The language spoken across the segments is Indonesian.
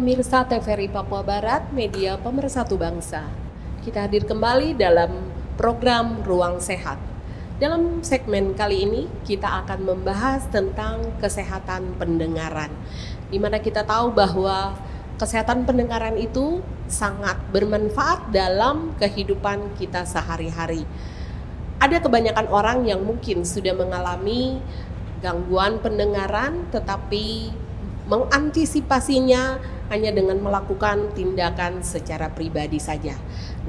pemirsa TVRI Papua Barat, media pemersatu bangsa. Kita hadir kembali dalam program Ruang Sehat. Dalam segmen kali ini kita akan membahas tentang kesehatan pendengaran, di mana kita tahu bahwa kesehatan pendengaran itu sangat bermanfaat dalam kehidupan kita sehari-hari. Ada kebanyakan orang yang mungkin sudah mengalami gangguan pendengaran, tetapi mengantisipasinya hanya dengan melakukan tindakan secara pribadi saja.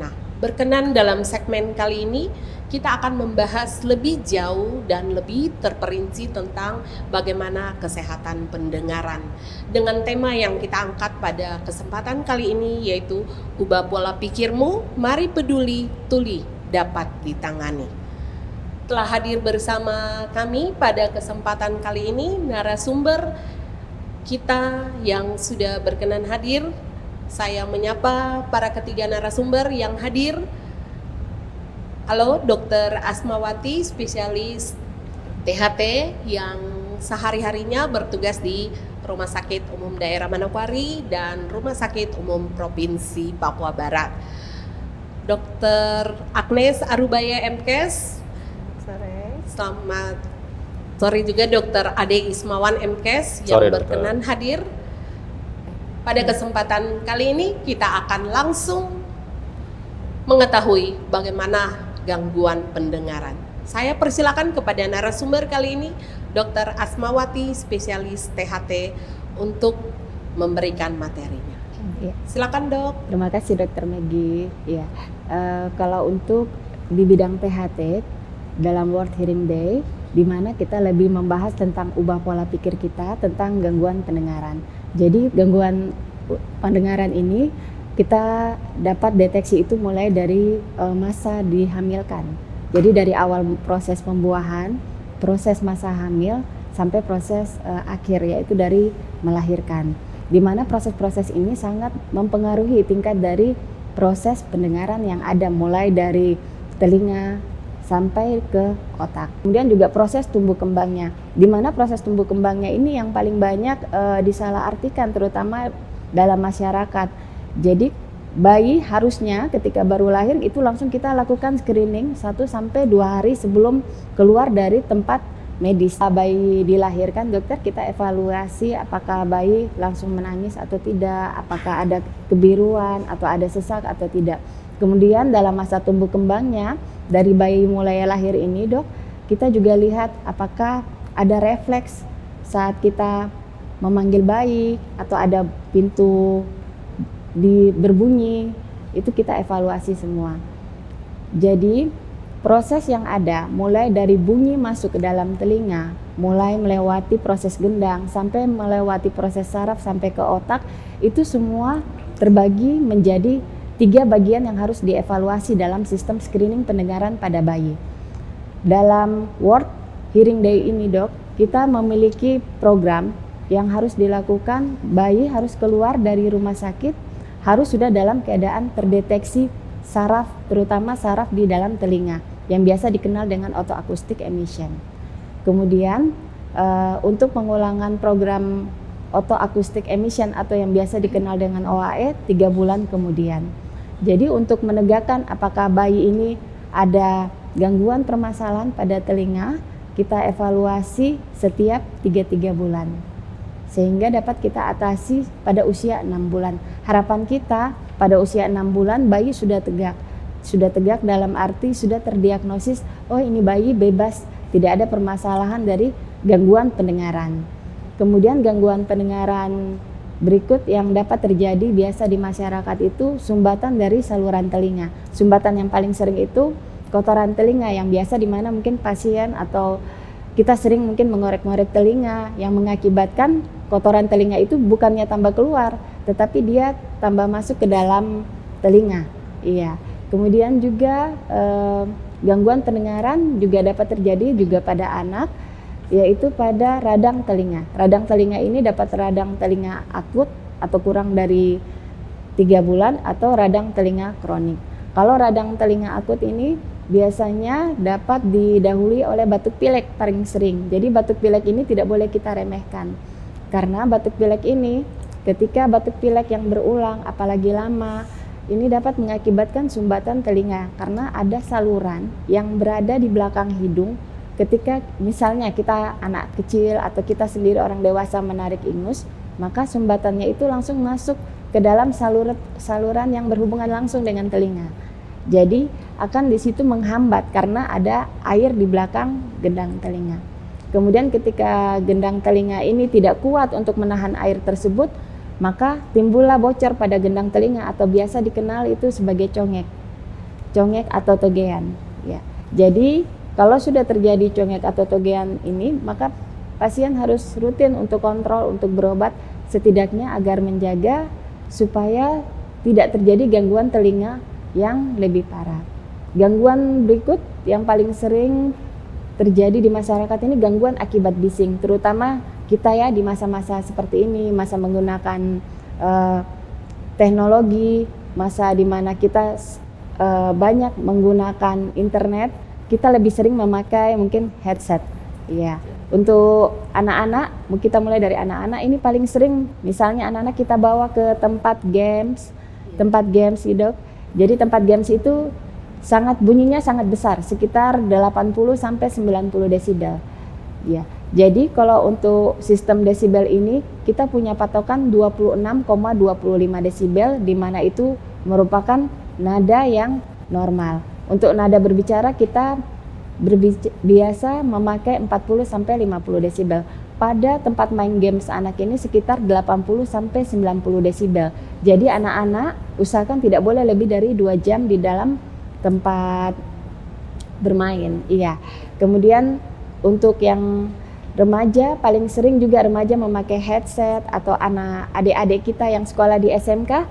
Nah, berkenan dalam segmen kali ini kita akan membahas lebih jauh dan lebih terperinci tentang bagaimana kesehatan pendengaran dengan tema yang kita angkat pada kesempatan kali ini, yaitu ubah pola pikirmu, mari peduli, tuli dapat ditangani. Telah hadir bersama kami pada kesempatan kali ini narasumber kita yang sudah berkenan hadir. Saya menyapa para ketiga narasumber yang hadir. Halo, Dr. Asmawati, spesialis THT yang sehari-harinya bertugas di Rumah Sakit Umum Daerah Manokwari dan Rumah Sakit Umum Provinsi Papua Barat. Dr. Agnes Arubaya MKes. Selamat sore juga Dr. Ade Ismawan MKes yang berkenan hadir. Pada kesempatan kali ini kita akan langsung mengetahui bagaimana gangguan pendengaran. Saya persilakan kepada narasumber kali ini, Dr. Asmawati, spesialis THT, untuk memberikan materinya. Ya. Silakan Dok. Terima kasih Dr. Maggie. Ya, kalau untuk di bidang THT dalam World Hearing Day, di mana kita lebih membahas tentang ubah pola pikir kita tentang gangguan pendengaran. Jadi gangguan pendengaran ini kita dapat deteksi itu mulai dari masa dihamilkan. Jadi dari awal proses pembuahan, proses masa hamil sampai proses akhir, yaitu dari melahirkan. Di mana proses-proses ini sangat mempengaruhi tingkat dari proses pendengaran yang ada, mulai dari telinga sampai ke otak. Kemudian juga proses tumbuh kembangnya, di mana proses tumbuh kembangnya ini yang paling banyak disalahartikan, terutama dalam masyarakat. Jadi bayi harusnya ketika baru lahir itu langsung kita lakukan screening 1-2 hari sebelum keluar dari tempat medis. Bayi dilahirkan, dokter kita evaluasi apakah bayi langsung menangis atau tidak, apakah ada kebiruan atau ada sesak atau tidak. Kemudian dalam masa tumbuh kembangnya, dari bayi mulai lahir ini Dok, kita juga lihat apakah ada refleks saat kita memanggil bayi atau ada pintu berbunyi, itu kita evaluasi semua. Jadi proses yang ada mulai dari bunyi masuk ke dalam telinga, mulai melewati proses gendang sampai melewati proses saraf sampai ke otak, itu semua terbagi menjadi 3 bagian yang harus dievaluasi dalam sistem screening pendengaran pada bayi. Dalam World Hearing Day ini Dok, kita memiliki program yang harus dilakukan. Bayi harus keluar dari rumah sakit, harus sudah dalam keadaan terdeteksi saraf, terutama saraf di dalam telinga yang biasa dikenal dengan autoacoustic emission. Kemudian untuk pengulangan program autoacoustic emission atau yang biasa dikenal dengan OAE 3 bulan kemudian. Jadi untuk menegakkan apakah bayi ini ada gangguan permasalahan pada telinga, kita evaluasi setiap 3 bulan. Sehingga dapat kita atasi pada usia 6 bulan. Harapan kita pada usia 6 bulan bayi sudah tegak. Sudah tegak dalam arti sudah terdiagnosis, oh ini bayi bebas, tidak ada permasalahan dari gangguan pendengaran. Kemudian gangguan pendengaran berikut yang dapat terjadi biasa di masyarakat itu sumbatan dari saluran telinga. Sumbatan yang paling sering itu kotoran telinga yang biasa di mana mungkin pasien atau kita sering mungkin mengorek-ngorek telinga yang mengakibatkan kotoran telinga itu bukannya tambah keluar, tetapi dia tambah masuk ke dalam telinga. Iya. Kemudian juga gangguan pendengaran juga dapat terjadi juga pada anak, yaitu pada radang telinga. Radang telinga ini dapat radang telinga akut atau kurang dari 3 bulan atau radang telinga kronik. Kalau radang telinga akut ini biasanya dapat didahului oleh batuk pilek paling sering. Jadi batuk pilek ini tidak boleh kita remehkan. Karena batuk pilek ini ketika batuk pilek yang berulang apalagi lama, ini dapat mengakibatkan sumbatan telinga karena ada saluran yang berada di belakang hidung. Ketika misalnya kita anak kecil atau kita sendiri orang dewasa menarik ingus, maka sumbatannya itu langsung masuk ke dalam saluran yang berhubungan langsung dengan telinga. Jadi akan di situ menghambat karena ada air di belakang gendang telinga. Kemudian ketika gendang telinga ini tidak kuat untuk menahan air tersebut, maka timbullah bocor pada gendang telinga atau biasa dikenal itu sebagai congek atau togean. Ya. Jadi kalau sudah terjadi congek atau togean ini, maka pasien harus rutin untuk kontrol, untuk berobat setidaknya agar menjaga supaya tidak terjadi gangguan telinga yang lebih parah. Gangguan berikut yang paling sering terjadi di masyarakat ini gangguan akibat bising, terutama kita ya di masa-masa seperti ini, masa menggunakan teknologi, masa di mana kita banyak menggunakan internet, kita lebih sering memakai mungkin headset. Ya, untuk anak-anak, kita mulai dari anak-anak ini paling sering, misalnya anak-anak kita bawa ke tempat games Dok. Jadi tempat games itu bunyinya sangat besar, sekitar 80 sampai 90 desibel. Ya. Jadi kalau untuk sistem desibel ini kita punya patokan 26,25 desibel, di mana itu merupakan nada yang normal. Untuk nada berbicara kita biasa memakai 40 sampai 50 desibel. Pada tempat main games anak ini sekitar 80 sampai 90 desibel. Jadi anak-anak usahakan tidak boleh lebih dari 2 jam di dalam tempat bermain. Iya. Kemudian untuk yang remaja, paling sering juga remaja memakai headset, atau adik-adik kita yang sekolah di SMK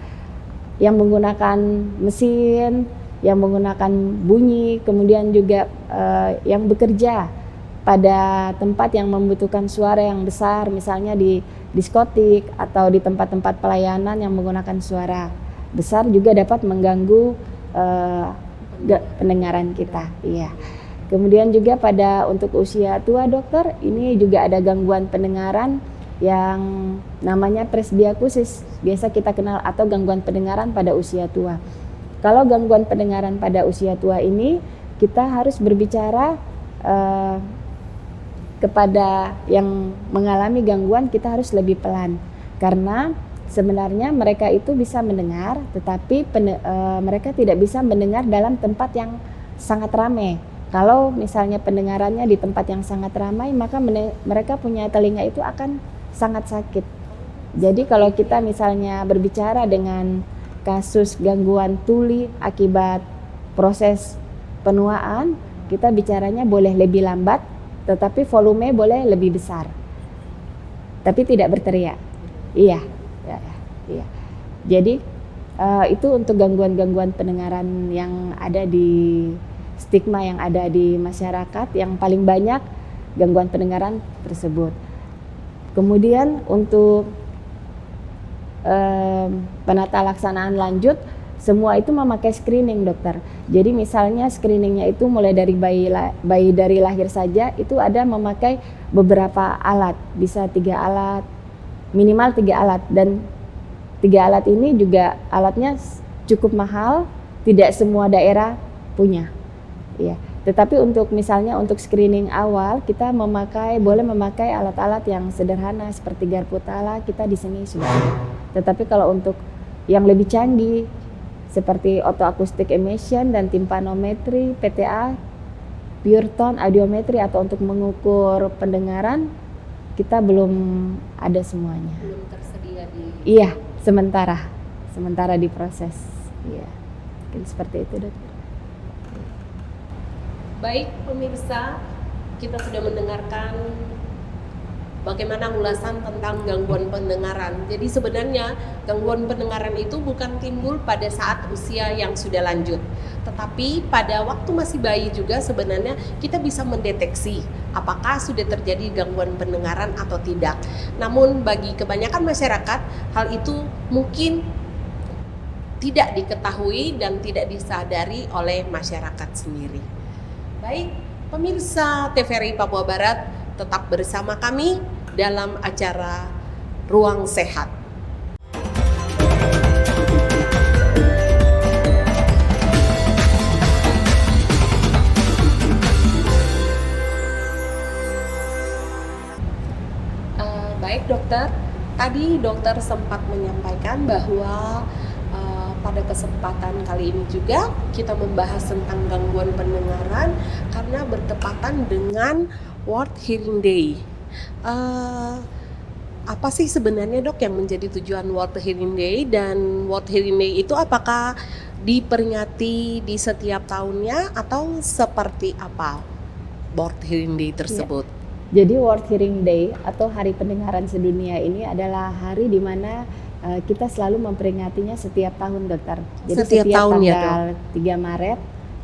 yang menggunakan mesin, yang menggunakan bunyi, kemudian juga yang bekerja pada tempat yang membutuhkan suara yang besar, misalnya di diskotik atau di tempat-tempat pelayanan yang menggunakan suara besar juga dapat mengganggu pendengaran kita. Iya. Kemudian juga untuk usia tua dokter, ini juga ada gangguan pendengaran yang namanya presbiakusis, biasa kita kenal, atau gangguan pendengaran pada usia tua. Kalau gangguan pendengaran pada usia tua ini, kita harus berbicara kepada yang mengalami gangguan, kita harus lebih pelan. Karena sebenarnya mereka itu bisa mendengar, tetapi mereka tidak bisa mendengar dalam tempat yang sangat ramai. Kalau misalnya pendengarannya di tempat yang sangat ramai, maka mereka punya telinga itu akan sangat sakit. Jadi kalau kita misalnya berbicara dengan kasus gangguan tuli akibat proses penuaan, kita bicaranya boleh lebih lambat, tetapi volume boleh lebih besar. Tapi tidak berteriak. Iya. Jadi itu untuk gangguan-gangguan pendengaran yang ada di stigma yang ada di masyarakat, yang paling banyak gangguan pendengaran tersebut. Kemudian untuk penata laksanaan lanjut, semua itu memakai screening dokter. Jadi misalnya screeningnya itu mulai dari bayi dari lahir saja, itu ada memakai beberapa alat, bisa 3 alat, minimal 3 alat, dan 3 alat ini juga alatnya cukup mahal, tidak semua daerah punya. Ya, tetapi misalnya untuk screening awal kita boleh memakai alat-alat yang sederhana seperti garpu tala, kita di sini sudah. Tetapi kalau untuk yang lebih canggih seperti otoakustik emission dan timpanometri, PTA, pure tone audiometri, atau untuk mengukur pendengaran, kita belum ada semuanya. Belum tersedia di. Iya, sementara diproses. Iya, mungkin seperti itu dokter. Baik pemirsa, kita sudah mendengarkan bagaimana ulasan tentang gangguan pendengaran. Jadi sebenarnya gangguan pendengaran itu bukan timbul pada saat usia yang sudah lanjut, tetapi pada waktu masih bayi juga sebenarnya kita bisa mendeteksi apakah sudah terjadi gangguan pendengaran atau tidak. Namun bagi kebanyakan masyarakat, hal itu mungkin tidak diketahui dan tidak disadari oleh masyarakat sendiri. Baik, pemirsa TVRI Papua Barat, tetap bersama kami dalam acara Ruang Sehat. dokter, tadi dokter sempat menyampaikan bahwa pada kesempatan kali ini juga kita membahas tentang gangguan pendengaran karena bertepatan dengan World Hearing Day. Apa sih sebenarnya dok yang menjadi tujuan World Hearing Day, dan World Hearing Day itu apakah diperingati di setiap tahunnya atau seperti apa World Hearing Day tersebut? Jadi World Hearing Day atau Hari Pendengaran Sedunia ini adalah hari di mana kita selalu memperingatinya setiap tahun, dokter. Jadi setiap tahun tanggal 3 Maret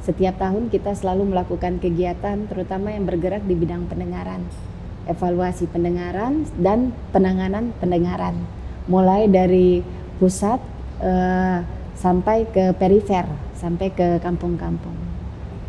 setiap tahun kita selalu melakukan kegiatan terutama yang bergerak di bidang pendengaran. Evaluasi pendengaran dan penanganan pendengaran. Mulai dari pusat sampai ke perifer, sampai ke kampung-kampung.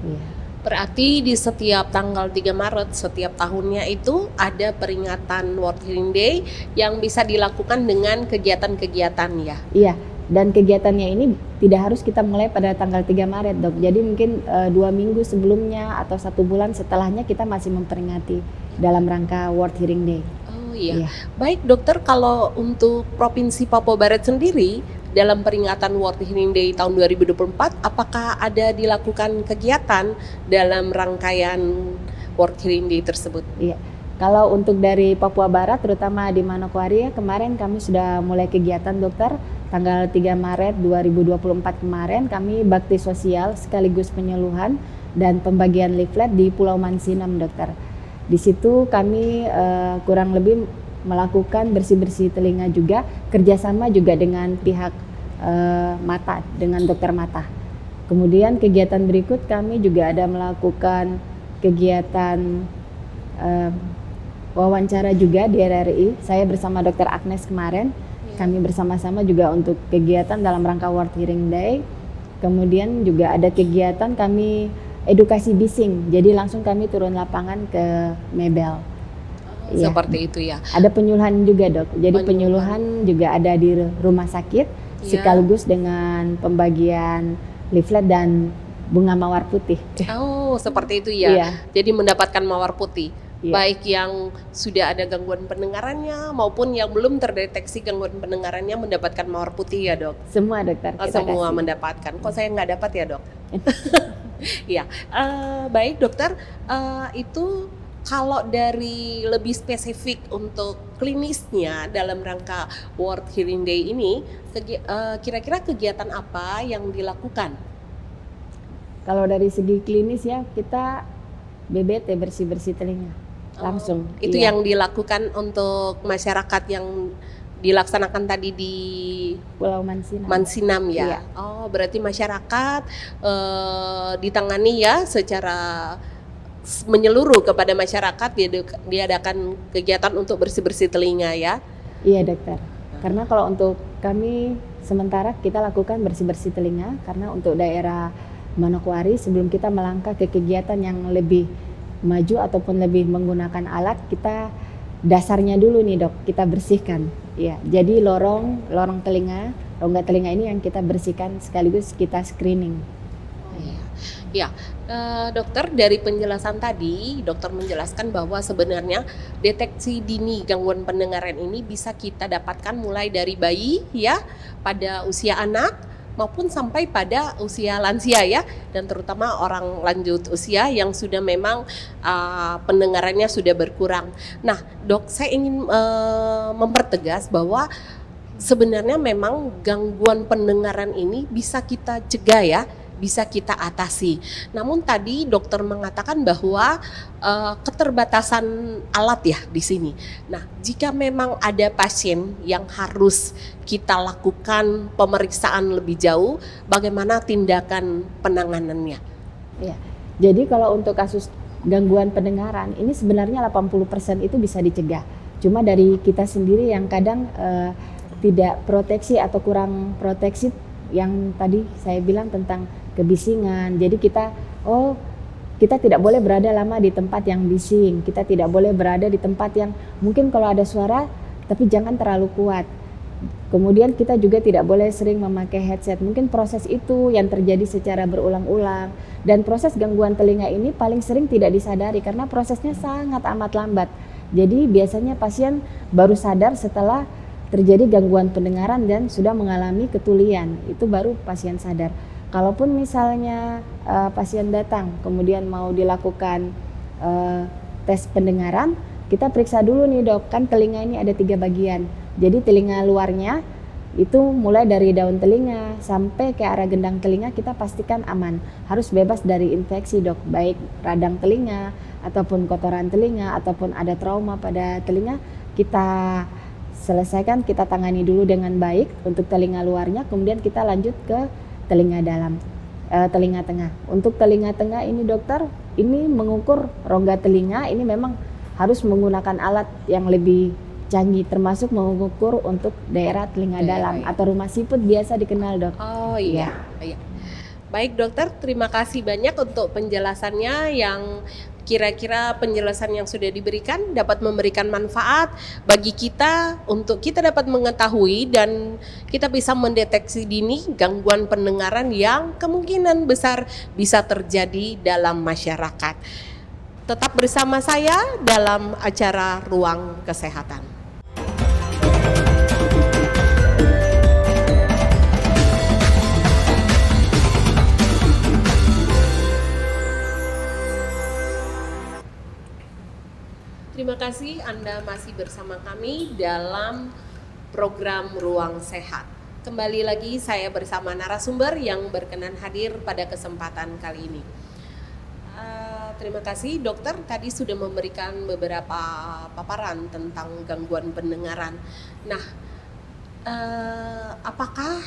Iya. Berarti di setiap tanggal 3 Maret setiap tahunnya itu ada peringatan World Hearing Day yang bisa dilakukan dengan kegiatan-kegiatan ya? Iya, dan kegiatannya ini tidak harus kita mulai pada tanggal 3 Maret dok. Jadi mungkin 2 minggu sebelumnya atau 1 bulan setelahnya kita masih memperingati dalam rangka World Hearing Day. Oh iya. Baik dokter, kalau untuk Provinsi Papua Barat sendiri dalam peringatan World Hearing Day tahun 2024, apakah ada dilakukan kegiatan dalam rangkaian World Hearing Day tersebut? Iya, kalau untuk dari Papua Barat, terutama di Manokwari, kemarin kami sudah mulai kegiatan dokter. Tanggal 3 Maret 2024 kemarin kami bakti sosial sekaligus penyuluhan dan pembagian leaflet di Pulau Mansinam dokter. Di situ kami kurang lebih melakukan bersih-bersih telinga juga, kerjasama juga dengan pihak mata, dengan dokter mata. Kemudian kegiatan berikut kami juga ada melakukan kegiatan wawancara juga di RRI. Saya bersama dokter Agnes kemarin, kami bersama-sama juga untuk kegiatan dalam rangka World Hearing Day. Kemudian juga ada kegiatan kami edukasi bising, jadi langsung kami turun lapangan ke Mebel. Seperti itu ya. Ada penyuluhan juga dok. Jadi penyuluhan juga ada di rumah sakit, sekaligus dengan pembagian leaflet dan bunga mawar putih. Oh, seperti itu ya. Iya. Jadi mendapatkan mawar putih. Iya. Baik yang sudah ada gangguan pendengarannya maupun yang belum terdeteksi gangguan pendengarannya mendapatkan mawar putih ya dok. Semua dokter. Semua kasih. Mendapatkan. Kok saya nggak dapat ya dok? Iya. Baik dokter. Itu kalau dari lebih spesifik untuk klinisnya dalam rangka World Hearing Day ini, kira-kira kegiatan apa yang dilakukan? Kalau dari segi klinis ya, kita BBT, bersih-bersih telinga langsung. Itu yang dilakukan untuk masyarakat yang dilaksanakan tadi di Pulau Mansinam. Mansinam ya. Iya. Oh, berarti masyarakat ditangani ya secara menyeluruh kepada masyarakat, diadakan kegiatan untuk bersih-bersih telinga ya. Iya dokter. Karena kalau untuk kami sementara kita lakukan bersih-bersih telinga, karena untuk daerah Manokwari sebelum kita melangkah ke kegiatan yang lebih maju ataupun lebih menggunakan alat, kita dasarnya dulu nih dok, kita bersihkan. Ya, jadi lorong telinga, rongga telinga ini yang kita bersihkan sekaligus kita screening. Ya, dokter, dari penjelasan tadi, dokter menjelaskan bahwa sebenarnya deteksi dini gangguan pendengaran ini bisa kita dapatkan mulai dari bayi ya, pada usia anak maupun sampai pada usia lansia ya, dan terutama orang lanjut usia yang sudah memang pendengarannya sudah berkurang. Nah, dok, saya ingin mempertegas bahwa sebenarnya memang gangguan pendengaran ini bisa kita cegah ya, bisa kita atasi. Namun tadi dokter mengatakan bahwa keterbatasan alat ya di sini. Nah, jika memang ada pasien yang harus kita lakukan pemeriksaan lebih jauh, bagaimana tindakan penanganannya? Ya. Jadi kalau untuk kasus gangguan pendengaran ini sebenarnya 80% itu bisa dicegah. Cuma dari kita sendiri yang kadang tidak proteksi atau kurang proteksi, yang tadi saya bilang tentang kebisingan. Jadi kita tidak boleh berada lama di tempat yang bising. Kita tidak boleh berada di tempat yang mungkin kalau ada suara tapi jangan terlalu kuat. Kemudian kita juga tidak boleh sering memakai headset. Mungkin proses itu yang terjadi secara berulang-ulang. Dan proses gangguan telinga ini paling sering tidak disadari karena prosesnya sangat amat lambat. Jadi biasanya pasien baru sadar setelah terjadi gangguan pendengaran dan sudah mengalami ketulian, itu baru pasien sadar. Kalaupun misalnya pasien datang kemudian mau dilakukan tes pendengaran, kita periksa dulu nih dok, kan telinga ini ada 3 bagian. Jadi telinga luarnya itu mulai dari daun telinga sampai ke arah gendang telinga kita pastikan aman, harus bebas dari infeksi dok, baik radang telinga ataupun kotoran telinga ataupun ada trauma pada telinga, kita selesaikan, kita tangani dulu dengan baik untuk telinga luarnya, kemudian kita lanjut ke telinga dalam, telinga tengah. Untuk telinga tengah ini dokter, ini mengukur rongga telinga, ini memang harus menggunakan alat yang lebih canggih, termasuk mengukur untuk daerah telinga dalam atau rumah siput biasa dikenal dok. Oh iya. Baik dokter, terima kasih banyak untuk penjelasannya yang kira-kira penjelasan yang sudah diberikan dapat memberikan manfaat bagi kita untuk kita dapat mengetahui dan kita bisa mendeteksi dini gangguan pendengaran yang kemungkinan besar bisa terjadi dalam masyarakat. Tetap bersama saya dalam acara Ruang Kesehatan. Terima kasih Anda masih bersama kami dalam program Ruang Sehat. Kembali lagi saya bersama narasumber yang berkenan hadir pada kesempatan kali ini. Terima kasih dokter, tadi sudah memberikan beberapa paparan tentang gangguan pendengaran. Nah, apakah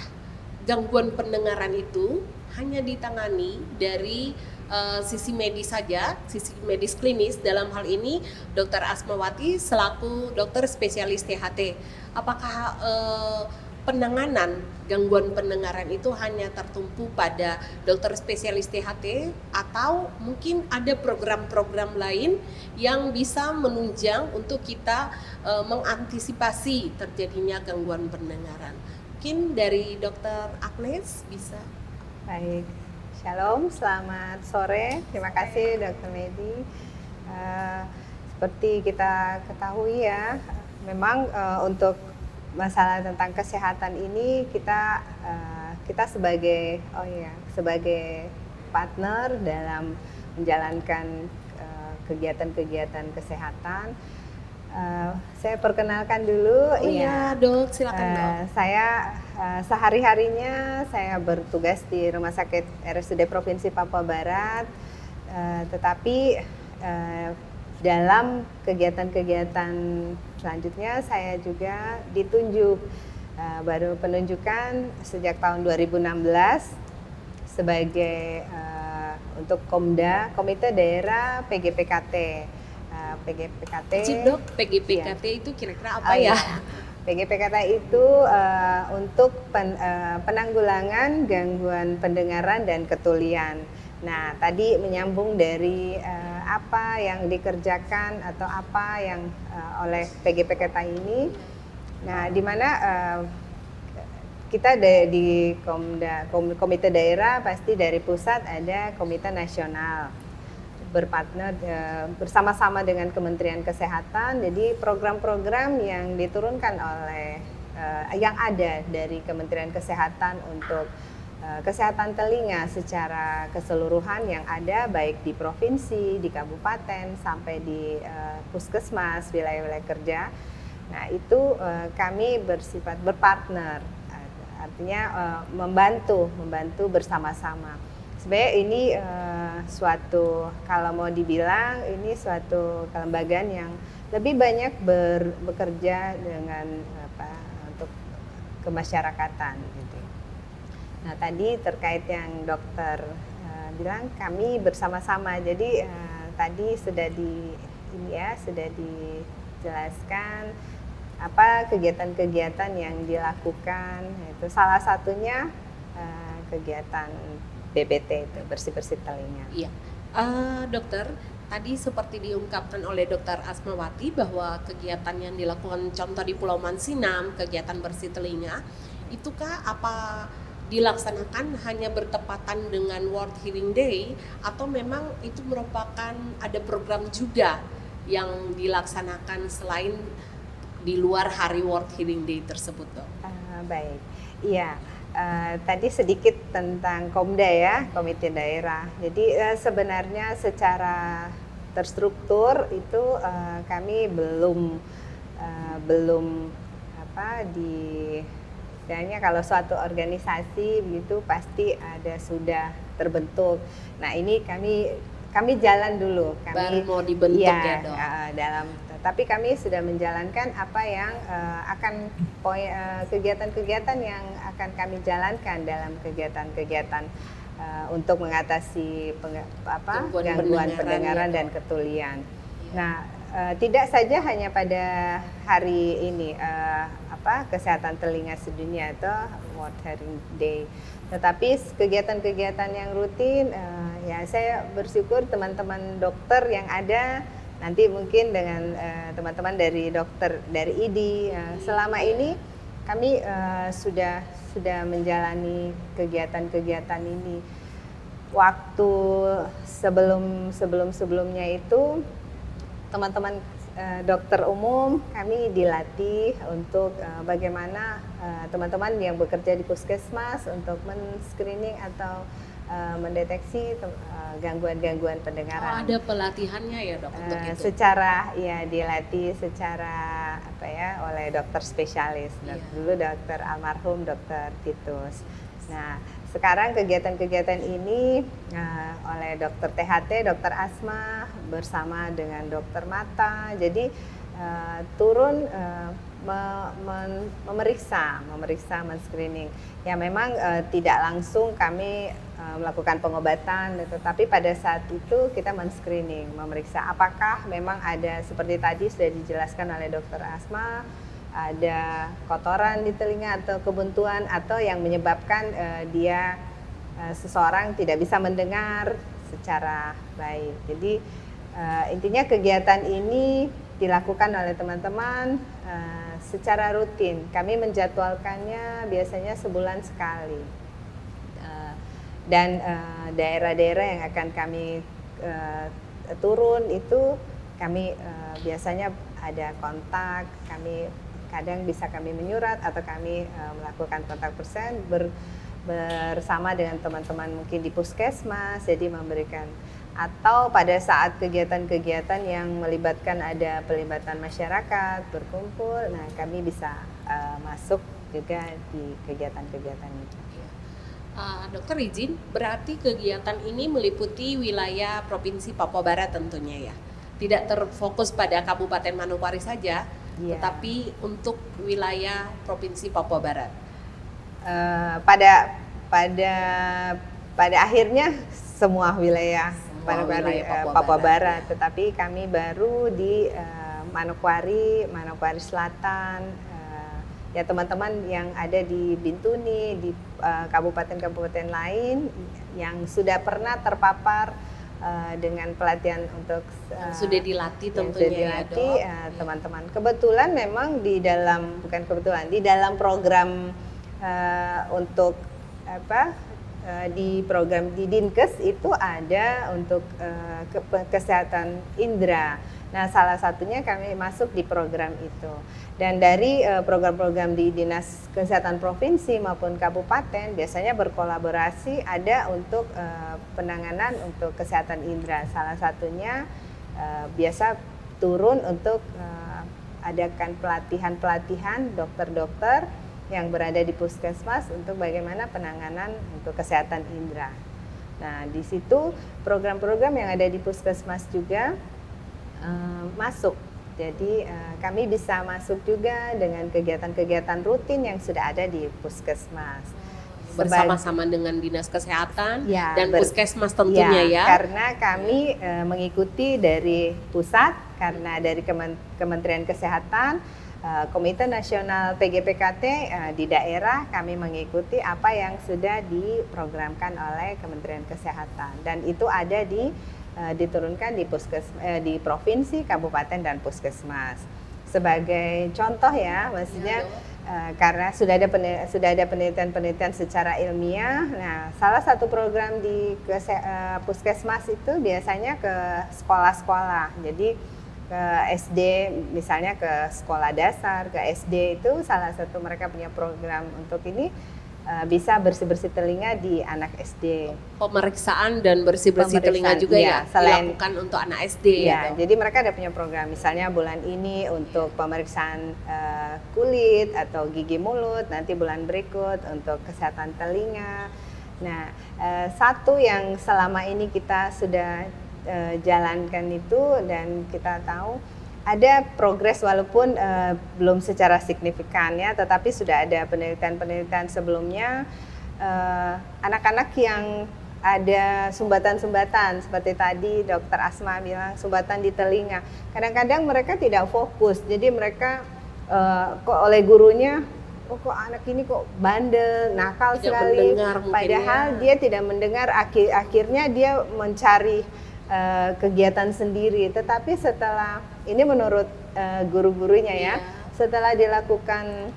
gangguan pendengaran itu hanya ditangani dari sisi medis saja, sisi medis klinis? Dalam hal ini Dr. Asmawati selaku dokter spesialis THT, apakah penanganan gangguan pendengaran itu hanya tertumpu pada dokter spesialis THT atau mungkin ada program-program lain yang bisa menunjang untuk kita mengantisipasi terjadinya gangguan pendengaran? Mungkin dari Dr. Agnes bisa. Baik, Shalom, selamat sore. Terima kasih Dr. Medi. Seperti kita ketahui ya, memang untuk masalah tentang kesehatan ini kita sebagai partner dalam menjalankan kegiatan-kegiatan kesehatan. Saya perkenalkan dulu. Iya dok, silakan dok. Saya sehari-harinya saya bertugas di Rumah Sakit RSUD Provinsi Papua Barat, tetapi dalam kegiatan-kegiatan selanjutnya saya juga ditunjuk, baru penunjukan sejak tahun 2016 sebagai untuk Komda, Komite Daerah PGPKT. PGPKT. Dok, PGPKT ya. Itu kira-kira apa ya? PGPKT itu untuk penanggulangan gangguan pendengaran dan ketulian. Nah, tadi menyambung dari apa yang dikerjakan atau apa yang oleh PGPKT ini. Nah, di mana kita di Komite Daerah pasti dari pusat ada Komite Nasional berpartner bersama-sama dengan Kementerian Kesehatan. Jadi program-program yang diturunkan oleh yang ada dari Kementerian Kesehatan untuk kesehatan telinga secara keseluruhan yang ada baik di provinsi, di kabupaten sampai di puskesmas, wilayah-wilayah kerja. Nah, itu kami bersifat berpartner, artinya membantu bersama-sama. Sebenarnya ini suatu, kalau mau dibilang ini suatu kelembagaan yang lebih banyak bekerja dengan untuk kemasyarakatan gitu. Nah, tadi terkait yang dokter bilang kami bersama-sama. Jadi tadi sudah sudah dijelaskan apa kegiatan-kegiatan yang dilakukan. Itu salah satunya kegiatan BPT itu, bersih-bersih telinga. Iya, dokter, tadi seperti diungkapkan oleh Dr. Asmawati bahwa kegiatan yang dilakukan contoh di Pulau Mansinam, kegiatan bersih telinga, itukah apa dilaksanakan hanya bertepatan dengan World Hearing Day atau memang itu merupakan ada program juga yang dilaksanakan selain di luar hari World Hearing Day tersebut, Dok? Baik, iya. Tadi sedikit tentang Komda ya, Komite Daerah. Jadi sebenarnya secara terstruktur itu kami belum istilahnya kalau suatu organisasi begitu pasti ada sudah terbentuk. Nah ini kami jalan dulu. Baru mau dibentuk ya, Dok? Tapi kami sudah menjalankan apa yang kegiatan-kegiatan yang akan kami jalankan dalam kegiatan-kegiatan untuk mengatasi gangguan pendengaran dan ketulian. Nah, tidak saja hanya pada hari ini kesehatan telinga sedunia atau World Hearing Day, tetapi kegiatan-kegiatan yang rutin ya saya bersyukur teman-teman dokter yang ada nanti mungkin dengan teman-teman dari dokter dari IDI selama ini kami sudah menjalani kegiatan-kegiatan ini. Waktu sebelumnya itu teman-teman dokter umum kami dilatih untuk bagaimana teman-teman yang bekerja di puskesmas untuk men-screening atau mendeteksi gangguan-gangguan pendengaran. Ada pelatihannya ya, Dok, untuk itu? Dilatih secara oleh dokter spesialis. Dulu dokter almarhum Dokter Titus. Nah, sekarang kegiatan-kegiatan ini oleh dokter THT, dokter asma bersama dengan dokter mata. Jadi turun memeriksa, men-screening. Ya memang tidak langsung kami melakukan pengobatan, tetapi pada saat itu kita men-screening, memeriksa apakah memang ada seperti tadi sudah dijelaskan oleh dokter asma, ada kotoran di telinga atau kebuntuan atau yang menyebabkan seseorang tidak bisa mendengar secara baik. Jadi intinya kegiatan ini dilakukan oleh teman-teman secara rutin. Kami menjadwalkannya biasanya sebulan sekali. Dan daerah-daerah yang akan kami turun itu kami biasanya ada kontak, kadang bisa kami menyurat atau kami melakukan kontak person bersama dengan teman-teman mungkin di puskesmas, jadi memberikan atau pada saat kegiatan-kegiatan yang melibatkan ada pelibatan masyarakat berkumpul, nah kami bisa masuk juga di kegiatan-kegiatan itu. Dokter izin, berarti kegiatan ini meliputi wilayah Provinsi Papua Barat tentunya ya? Tidak terfokus pada Kabupaten Manokwari saja, tetapi untuk wilayah Provinsi Papua Barat. Pada akhirnya semua wilayah Papua Barat, tetapi kami baru di Manokwari Selatan. Ya teman-teman yang ada di Bintuni, di kabupaten-kabupaten lain yang sudah pernah terpapar dengan pelatihan untuk sudah dilatih tentunya teman-teman. Kebetulan memang di dalam program untuk di program di Dinkes itu ada untuk kesehatan indera. Nah, salah satunya kami masuk di program itu. Dan dari program-program di Dinas Kesehatan Provinsi maupun Kabupaten biasanya berkolaborasi ada untuk penanganan untuk kesehatan indera. Salah satunya biasa turun untuk adakan pelatihan-pelatihan dokter-dokter yang berada di puskesmas untuk bagaimana penanganan untuk kesehatan indera. Nah, di situ program-program yang ada di puskesmas juga masuk. Jadi kami bisa masuk juga dengan kegiatan-kegiatan rutin yang sudah ada di puskesmas. Bersama-sama dengan Dinas Kesehatan dan Puskesmas tentunya ya. Karena kami mengikuti dari pusat, karena dari Kementerian Kesehatan, Komite Nasional PGPKT di daerah kami mengikuti apa yang sudah diprogramkan oleh Kementerian Kesehatan dan itu ada diturunkan di provinsi, kabupaten dan puskesmas. Sebagai contoh ya, maksudnya karena sudah ada penelitian-penelitian secara ilmiah. Nah, salah satu program di puskesmas itu biasanya ke sekolah-sekolah. Jadi ke SD, misalnya ke sekolah dasar, ke SD, itu salah satu mereka punya program untuk ini, bisa bersih-bersih telinga di anak SD. Pemeriksaan dan bersih-bersih telinga Pemeriksaan, juga iya, ya selain- dilakukan untuk anak SD Ya, ya, Dok? jadi mereka ada punya program, misalnya bulan ini untuk pemeriksaan kulit atau gigi mulut, nanti bulan berikut untuk kesehatan telinga. Nah, satu yang selama ini kita sudah jalankan itu, dan kita tahu ada progres walaupun belum secara signifikan ya, tetapi sudah ada penelitian-penelitian sebelumnya, anak-anak yang ada sumbatan-sumbatan seperti tadi Dokter Asma bilang, sumbatan di telinga. Kadang-kadang mereka tidak fokus, jadi mereka kok oleh gurunya, oh kok anak ini kok bandel, nakal Tidak sekali. mendengar mungkin Padahal ya. dia tidak mendengar, akhirnya dia mencari kegiatan sendiri. Tetapi setelah ini menurut guru-gurunya ya, Iya. setelah dilakukan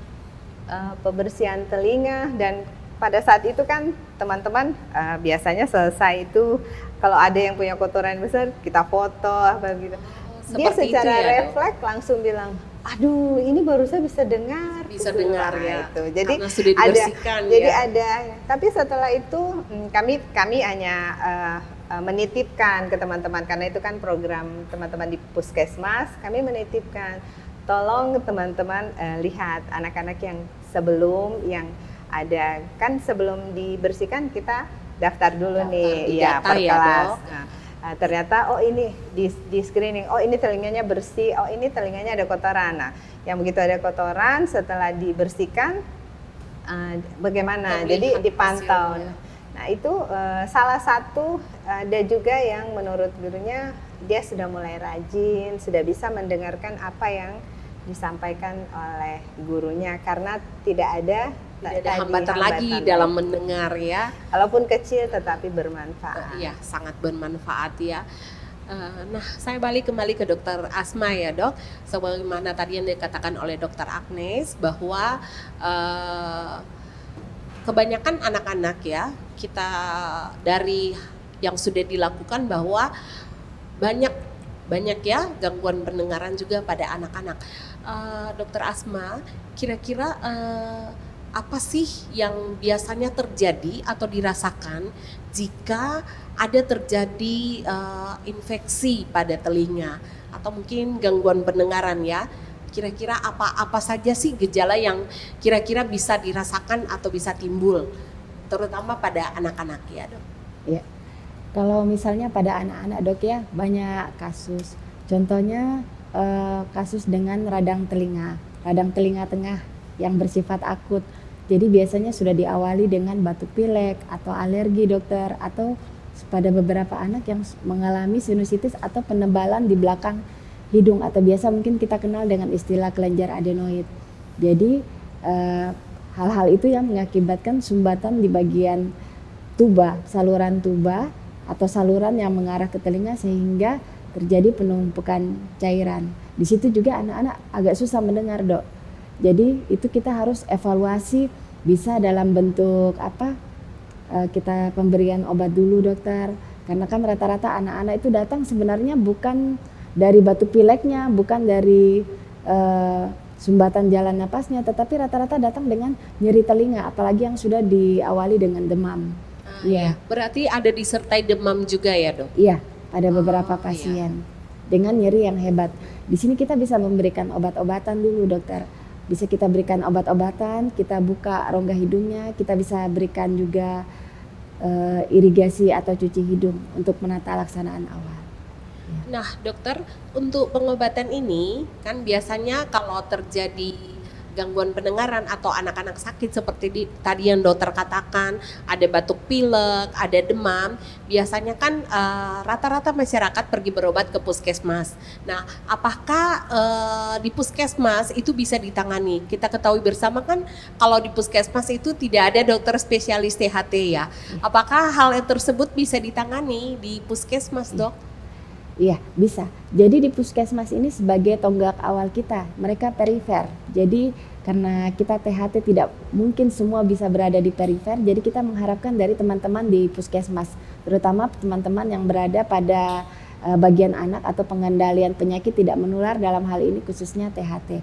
pembersihan telinga, dan pada saat itu kan teman-teman biasanya selesai itu kalau ada yang punya kotoran besar kita foto apa gitu. Dia Seperti itu secara ya, Dok? refleks langsung bilang, aduh ini baru saya bisa dengar. Bisa gitu. dengar Nah, ya, itu. Jadi karena sudah dibersihkan jadi ya. ada. Tapi setelah itu kami hanya menitipkan ke teman-teman, karena itu kan program teman-teman di puskesmas. Kami menitipkan, tolong teman-teman lihat anak-anak yang sebelum yang ada, kan sebelum dibersihkan kita daftar dulu nih, ya didata per ya, kelas. Dok. Nah, ternyata oh ini di screening, oh ini telinganya bersih, oh ini telinganya ada kotoran. Nah, yang begitu ada kotoran setelah dibersihkan bagaimana? Kita Jadi melihat dipantau. hasilnya. Nah, itu salah satu ada juga yang menurut gurunya dia sudah mulai rajin, sudah bisa mendengarkan apa yang disampaikan oleh gurunya, karena tidak ada hambatan lagi dalam mendengar ya. Walaupun kecil tetapi bermanfaat. Iya, sangat bermanfaat ya. Nah, saya balik kembali ke Dokter Asma ya, Dok. Sebagaimana tadi yang dikatakan oleh Dokter Agnes bahwa kebanyakan anak-anak ya, kita dari yang sudah dilakukan bahwa banyak ya gangguan pendengaran juga pada anak-anak. Dokter Asma, kira-kira apa sih yang biasanya terjadi atau dirasakan jika ada terjadi infeksi pada telinga atau mungkin gangguan pendengaran ya? Kira-kira apa saja sih gejala yang kira-kira bisa dirasakan atau bisa timbul, terutama pada anak-anak ya, Dok? Ya. Kalau misalnya pada anak-anak, Dok, ya banyak kasus. Contohnya kasus dengan radang telinga tengah yang bersifat akut. Jadi biasanya sudah diawali dengan batuk pilek atau alergi, dokter, atau pada beberapa anak yang mengalami sinusitis atau penebalan di belakang hidung, atau biasa mungkin kita kenal dengan istilah kelenjar adenoid. Jadi hal-hal itu yang mengakibatkan sumbatan di bagian tuba, saluran tuba atau saluran yang mengarah ke telinga, sehingga terjadi penumpukan cairan. Di situ juga anak-anak agak susah mendengar, Dok. Jadi itu kita harus evaluasi, bisa dalam bentuk apa? Kita pemberian obat dulu, dokter. Karena kan rata-rata anak-anak itu datang sebenarnya bukan dari batuk pileknya, bukan dari sumbatan jalan napasnya, tetapi rata-rata datang dengan nyeri telinga, apalagi yang sudah diawali dengan demam. Iya. Berarti ada disertai demam juga ya, Dok? Iya, ada beberapa Oh, pasien dengan nyeri yang hebat. Di sini kita bisa memberikan obat-obatan dulu, dokter. Bisa kita berikan obat-obatan, kita buka rongga hidungnya, kita bisa berikan juga irigasi atau cuci hidung untuk menata laksanaan awal. Nah, dokter, untuk pengobatan ini kan biasanya kalau terjadi gangguan pendengaran atau anak-anak sakit seperti tadi yang dokter katakan, ada batuk pilek, ada demam, biasanya kan rata-rata masyarakat pergi berobat ke puskesmas. Nah, apakah di puskesmas itu bisa ditangani? Kita ketahui bersama kan kalau di puskesmas itu tidak ada dokter spesialis THT ya. Apakah hal yang tersebut bisa ditangani di puskesmas, Dok? Iya, bisa. Jadi di puskesmas ini sebagai tonggak awal kita, mereka perifer. Jadi karena kita THT tidak mungkin semua bisa berada di perifer, jadi kita mengharapkan dari teman-teman di puskesmas, terutama teman-teman yang berada pada bagian anak atau pengendalian penyakit tidak menular, dalam hal ini khususnya THT.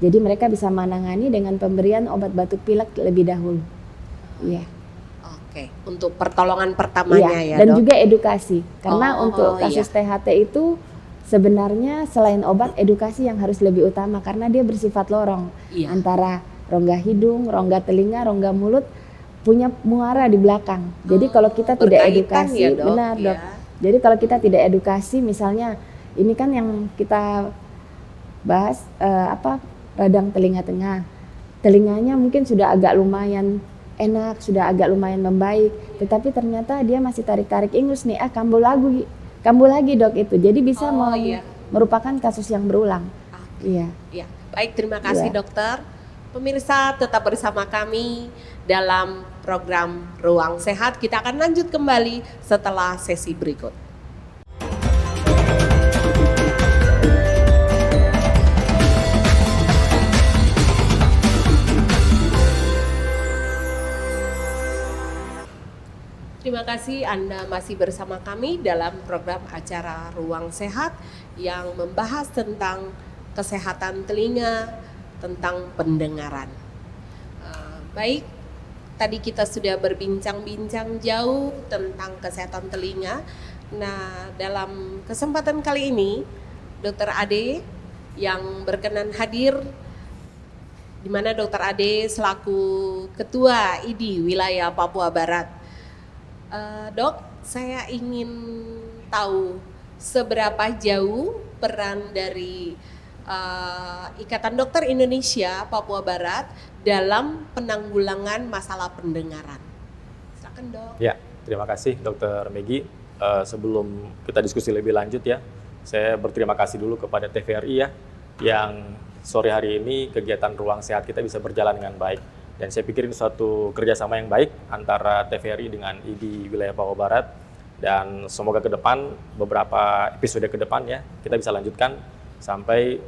Jadi mereka bisa menangani dengan pemberian obat batuk pilek lebih dahulu. Iya. Oke, untuk pertolongan pertamanya ya, dan Dok? juga edukasi. Karena untuk kasus iya. THT itu sebenarnya selain obat, edukasi yang harus lebih utama karena dia bersifat lorong. Iya. Antara rongga hidung, rongga telinga, rongga mulut punya muara di belakang. Jadi kalau kita tidak berkaitan edukasi, ya, Dok? benar, Dok. Iya. Jadi kalau kita tidak edukasi, misalnya ini kan yang kita bahas radang telinga tengah. Telinganya mungkin sudah agak lumayan enak, sudah agak lumayan membaik, tetapi ternyata dia masih tarik-tarik ingus nih, kambuh lagi, Dok, itu. Jadi bisa merupakan kasus yang berulang. Iya. Ya, baik, terima kasih Iya. dokter. Pemirsa tetap bersama kami dalam program Ruang Sehat. Kita akan lanjut kembali setelah sesi berikut. Terima kasih Anda masih bersama kami dalam program acara Ruang Sehat yang membahas tentang kesehatan telinga, tentang pendengaran. Baik, tadi kita sudah berbincang-bincang jauh tentang kesehatan telinga. Nah, dalam kesempatan kali ini, Dr. Ade yang berkenan hadir, di mana Dr. Ade selaku Ketua IDI Wilayah Papua Barat. Dok, saya ingin tahu seberapa jauh peran dari Ikatan Dokter Indonesia Papua Barat dalam penanggulangan masalah pendengaran. Silakan, Dok. Ya, terima kasih Dr. Meggy. Sebelum kita diskusi lebih lanjut ya, saya berterima kasih dulu kepada TVRI ya, yang sore hari ini kegiatan Ruang Sehat kita bisa berjalan dengan baik. Dan saya pikir ini suatu kerjasama yang baik antara TVRI dengan IDI Wilayah Papua Barat. Dan semoga ke depan, beberapa episode ke depan ya, kita bisa lanjutkan sampai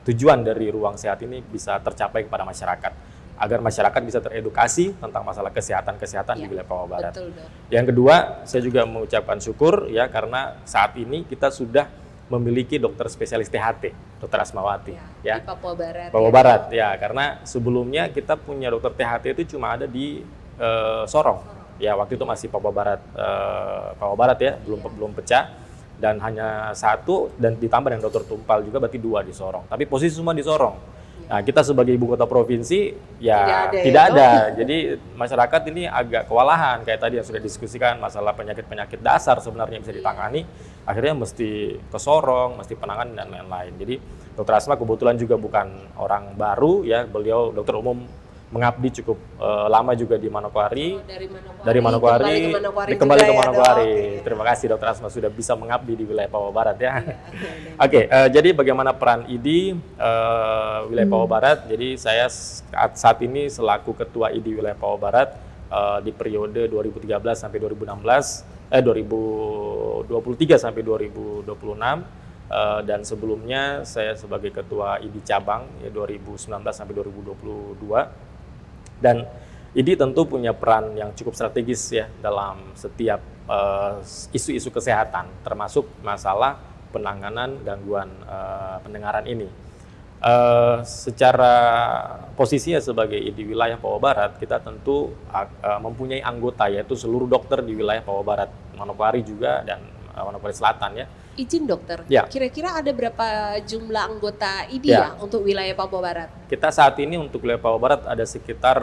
tujuan dari Ruang Sehat ini bisa tercapai kepada masyarakat. Agar masyarakat bisa teredukasi tentang masalah kesehatan di wilayah Papua Barat. Betul, Dok. Yang kedua, saya juga mengucapkan syukur ya karena saat ini kita sudah memiliki dokter spesialis THT, Dr. Asmawati ya. Di Papua Barat. Papua Barat ya, karena sebelumnya kita punya dokter THT itu cuma ada di Sorong. Ya, waktu itu masih Papua Barat ya, belum pecah, dan hanya satu dan ditambah dengan dokter Tumpal juga berarti 2 di Sorong. Tapi posisi semua di Sorong. Nah, kita sebagai ibu kota provinsi ya tidak ada. Jadi masyarakat ini agak kewalahan kayak tadi yang sudah diskusikan masalah penyakit-penyakit dasar sebenarnya bisa ditangani. Akhirnya mesti ke Sorong, mesti penanganan dan lain-lain. Jadi Dr. Asma kebetulan juga bukan orang baru ya, beliau dokter umum mengabdi cukup lama juga di Manokwari. Dari Manokwari kembali ke Manokwari. Terima kasih Dr. Asma sudah bisa mengabdi di wilayah Papua Barat ya. Oke, jadi bagaimana peran IDI wilayah Papua Barat? Jadi saya saat ini selaku Ketua IDI wilayah Papua Barat di periode 2013 sampai 2023 sampai 2026. Dan sebelumnya saya sebagai Ketua IDI Cabang ya 2019 sampai 2022. Dan IDI tentu punya peran yang cukup strategis ya dalam setiap isu-isu kesehatan, termasuk masalah penanganan gangguan pendengaran ini. Secara posisinya sebagai IDI wilayah Papua Barat, kita tentu mempunyai anggota yaitu seluruh dokter di wilayah Papua Barat, Manokwari juga dan Manokwari Selatan ya. Izin dokter, Ya. kira-kira ada berapa jumlah anggota IDI ya untuk wilayah Papua Barat? Kita saat ini untuk wilayah Papua Barat ada sekitar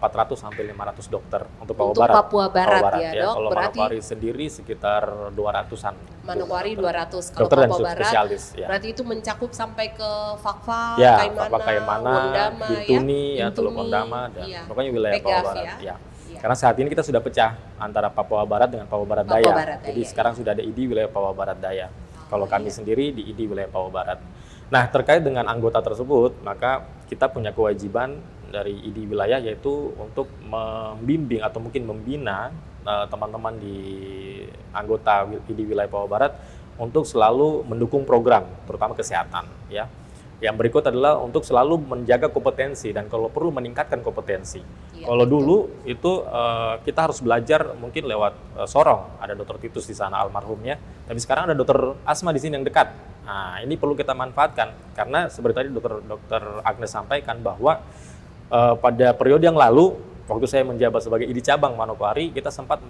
400 sampai 500 dokter untuk Papua Untuk Barat. Papua Barat ya, Dok. Kalau Berarti Manokwari sendiri sekitar 200-an. Manokwari 200, kalau Dokter dan Papua Barat subspesialis ya. berarti itu mencakup sampai ke Fakfa, Ya, Kaimana, Kaimana, Wondama, Bintuni, ya, Teluk Bintuni, Wondama, dan iya. pokoknya wilayah Pegaf, Papua Barat. ya. Ya. Iya. Karena saat ini kita sudah pecah antara Papua Barat dengan Papua Barat Papua Daya. Barat Daya, Jadi iya. sekarang sudah ada IDI wilayah Papua Barat Daya. Kalau kami sendiri di IDI wilayah Papua Barat. Nah, terkait dengan anggota tersebut, maka kita punya kewajiban dari IDI wilayah yaitu untuk membimbing atau mungkin membina teman-teman di anggota IDI wilayah Papua Barat untuk selalu mendukung program, terutama kesehatan ya. Yang berikut adalah untuk selalu menjaga kompetensi dan kalau perlu meningkatkan kompetensi. Iya, Kalau betul. dulu itu kita harus belajar mungkin lewat Sorong, ada Dokter Titus di sana almarhumnya. Tapi sekarang ada Dokter Asma di sini yang dekat. Nah, ini perlu kita manfaatkan karena seperti tadi Dokter Agnes sampaikan bahwa pada periode yang lalu waktu saya menjabat sebagai ID cabang Manokwari, kita sempat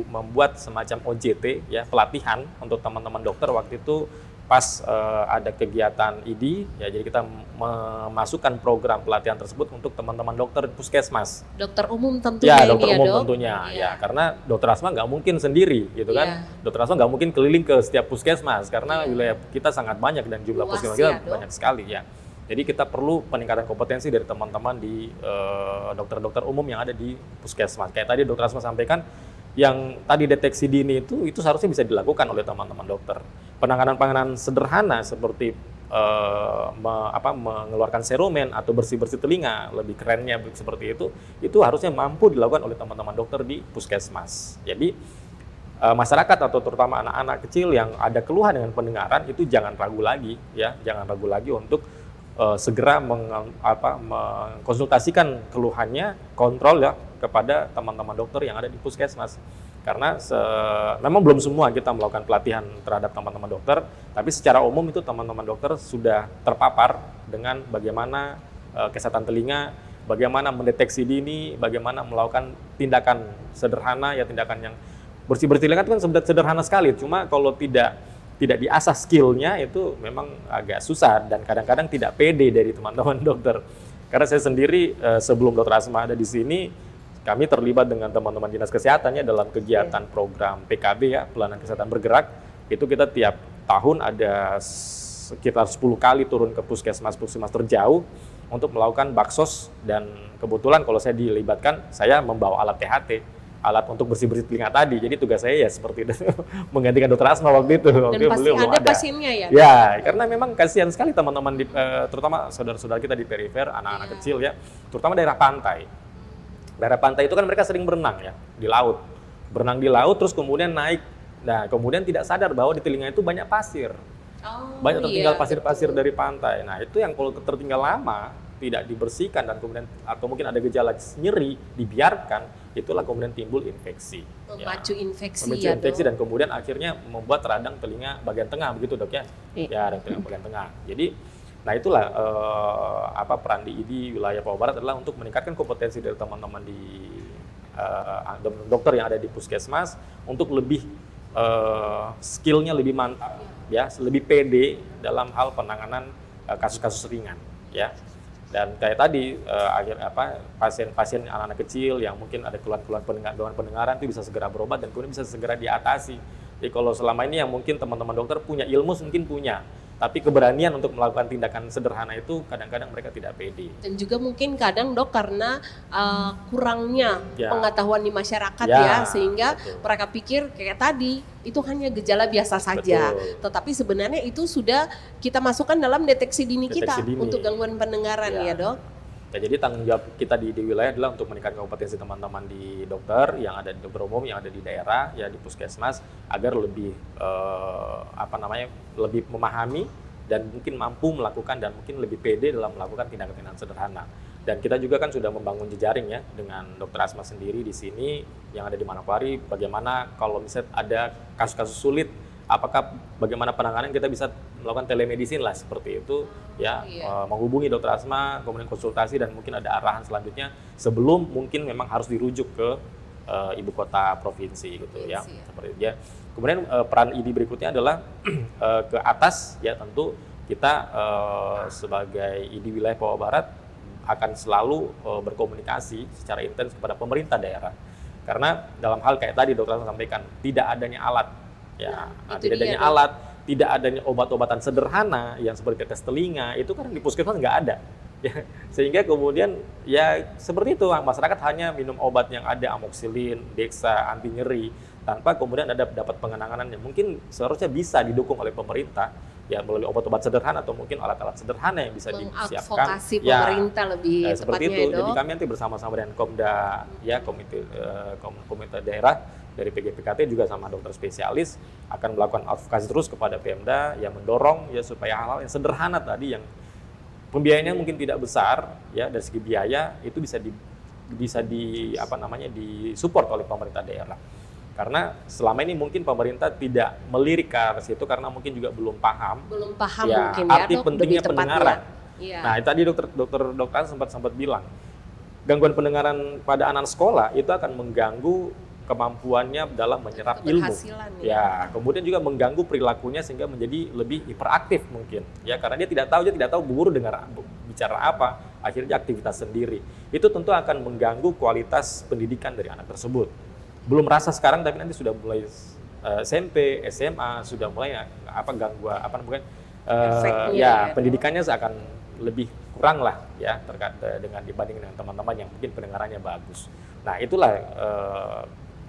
membuat semacam OJT ya, pelatihan untuk teman-teman dokter waktu itu pas ada kegiatan ID ya, jadi kita memasukkan program pelatihan tersebut untuk teman-teman dokter puskesmas. Dokter umum tentunya Ya, ini dokter ya, umum Dok? tentunya Iya. ya, karena dokter asma nggak mungkin sendiri gitu kan. Iya. Dokter asma nggak mungkin keliling ke setiap puskesmas karena Iya. wilayah kita sangat banyak dan jumlah Luas puskesmas ya, kita Dok? banyak sekali ya. Jadi kita perlu peningkatan kompetensi dari teman-teman di dokter-dokter umum yang ada di puskesmas. Kayak tadi dokter asma sampaikan, yang tadi deteksi dini itu seharusnya bisa dilakukan oleh teman-teman dokter. Penanganan-penanganan sederhana seperti mengeluarkan serumen atau bersih-bersih telinga, lebih kerennya seperti itu harusnya mampu dilakukan oleh teman-teman dokter di puskesmas. Jadi masyarakat atau terutama anak-anak kecil yang ada keluhan dengan pendengaran itu jangan ragu lagi ya, jangan ragu lagi untuk segera mengkonsultasikan keluhannya, kontrol ya kepada teman-teman dokter yang ada di puskesmas. Karena memang belum semua kita melakukan pelatihan terhadap teman-teman dokter, tapi secara umum itu teman-teman dokter sudah terpapar dengan bagaimana kesehatan telinga, bagaimana mendeteksi dini, bagaimana melakukan tindakan sederhana ya, tindakan yang bersih-bersih telinga itu kan sederhana sekali, cuma kalau tidak diasah skillnya itu memang agak susah dan kadang-kadang tidak pede dari teman-teman dokter. Karena saya sendiri sebelum dokter Asma ada di sini, kami terlibat dengan teman-teman dinas kesehatannya dalam kegiatan program PKB ya, pelayanan kesehatan bergerak. Itu kita tiap tahun ada sekitar 10 kali turun ke puskesmas terjauh untuk melakukan baksos, dan kebetulan kalau saya dilibatkan, saya membawa alat THT. Alat untuk bersih-bersih telinga tadi. Jadi tugas saya ya seperti itu, menggantikan dokter Asma waktu itu. Dan pasti beliau belum ada pasiennya ya? Ya, karena memang kasihan sekali teman-teman terutama saudara-saudara kita di perifer, anak-anak kecil ya, terutama daerah pantai. Daerah pantai itu kan mereka sering berenang ya, di laut. Berenang di laut terus kemudian naik. Nah, kemudian tidak sadar bahwa di telinga itu banyak pasir. Oh, Banyak tertinggal iya, pasir-pasir betul. dari pantai. Nah, itu yang kalau tertinggal lama, tidak dibersihkan dan kemudian atau mungkin ada gejala nyeri, dibiarkan, itulah kemudian timbul infeksi. Memacu infeksi Memicu ya, infeksi Dok? dan kemudian akhirnya membuat radang telinga bagian tengah, begitu Dok ya? Iya. Ya, radang telinga bagian tengah. Jadi, nah itulah peran di ID wilayah Papua Barat adalah untuk meningkatkan kompetensi dari teman-teman di dokter yang ada di puskesmas untuk lebih skillnya lebih mantap, ya, lebih pede dalam hal penanganan kasus-kasus ringan, ya. Dan kayak tadi pasien-pasien anak-anak kecil yang mungkin ada keluhan-keluhan pendengaran itu bisa segera berobat dan kemudian bisa segera diatasi. Jadi kalau selama ini yang mungkin teman-teman dokter punya ilmu, mungkin punya, tapi keberanian untuk melakukan tindakan sederhana itu kadang-kadang mereka tidak pede. Dan juga mungkin kadang, Dok, karena kurangnya Ya. pengetahuan di masyarakat Ya, ya, sehingga betul. mereka pikir kayak tadi itu hanya gejala biasa saja. Betul. Tetapi sebenarnya itu sudah kita masukkan dalam deteksi dini kita Deteksi dini. untuk gangguan pendengaran ya, Dok. Ya, jadi tanggung jawab kita di wilayah adalah untuk meningkatkan kompetensi teman-teman di dokter yang ada di dokter umum, yang ada di daerah ya, di puskesmas, agar lebih lebih memahami dan mungkin mampu melakukan dan mungkin lebih pede dalam melakukan tindakan-tindakan sederhana. Dan kita juga kan sudah membangun jejaring ya dengan dokter Asma sendiri di sini yang ada di Manokwari, bagaimana kalau misalnya ada kasus-kasus sulit, apakah bagaimana penanganan, kita bisa melakukan telemedicine lah seperti itu ya, Iya. menghubungi dokter Asma, kemudian konsultasi dan mungkin ada arahan selanjutnya sebelum mungkin memang harus dirujuk ke ibu kota provinsi gitu ya. Provinsi, ya. Seperti itu ya. Kemudian peran ID berikutnya adalah ke atas ya, tentu kita sebagai ID wilayah Papua Barat akan selalu berkomunikasi secara intens kepada pemerintah daerah. Karena dalam hal kayak tadi dokter Asma sampaikan, tidak adanya alat ya, itu tidak dia, adanya Dok. alat, tidak adanya obat-obatan sederhana yang seperti tes telinga, itu kan di puskesmas nggak ada. Ya, sehingga kemudian ya seperti itu, masyarakat hanya minum obat yang ada, amoxilin, dexa, anti nyeri, tanpa kemudian ada dapat pengenangan yang mungkin seharusnya bisa didukung oleh pemerintah ya, melalui obat-obat sederhana atau mungkin alat-alat sederhana yang bisa disiapkan. Mengadvokasi pemerintah lebih Seperti tepatnya itu. ya, Dok. Jadi kami nanti bersama-sama dengan Komda ya, komite daerah dari PGPKT juga sama dokter spesialis akan melakukan advokasi terus kepada Pemda yang mendorong ya supaya hal-hal yang sederhana tadi yang pembiayaannya mungkin tidak besar ya, dari segi biaya itu bisa bisa disupport oleh pemerintah daerah. Karena selama ini mungkin pemerintah tidak melirik ke arah situ karena mungkin juga belum paham ya, mungkin arti ya, Dok, pentingnya lebih tepatnya. pendengaran. Iya. Nah, tadi dokter sempat bilang gangguan pendengaran pada anak sekolah itu akan mengganggu kemampuannya dalam menyerap ilmu. Keberhasilan, Ya, kemudian juga mengganggu perilakunya sehingga menjadi lebih hiperaktif mungkin. Ya, karena dia tidak tahu guru bicara apa, akhirnya aktivitas sendiri. Itu tentu akan mengganggu kualitas pendidikan dari anak tersebut. Belum rasa sekarang, tapi nanti sudah mulai SMP, SMA sudah mulai Efeknya ya ya, pendidikannya akan lebih kurang lah ya terkait dengan dibanding dengan teman-teman yang mungkin pendengarannya bagus. Nah, itulah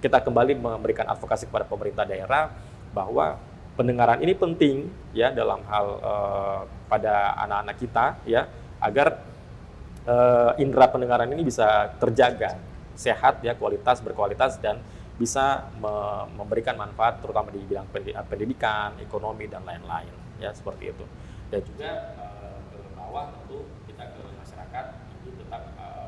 kita kembali memberikan advokasi kepada pemerintah daerah bahwa pendengaran ini penting ya dalam hal pada anak-anak kita ya agar indera pendengaran ini bisa terjaga sehat ya, berkualitas dan bisa memberikan manfaat terutama di bidang pendidikan, ekonomi dan lain-lain ya seperti itu. Dan juga ke bawah tentu kita ke masyarakat ini tetap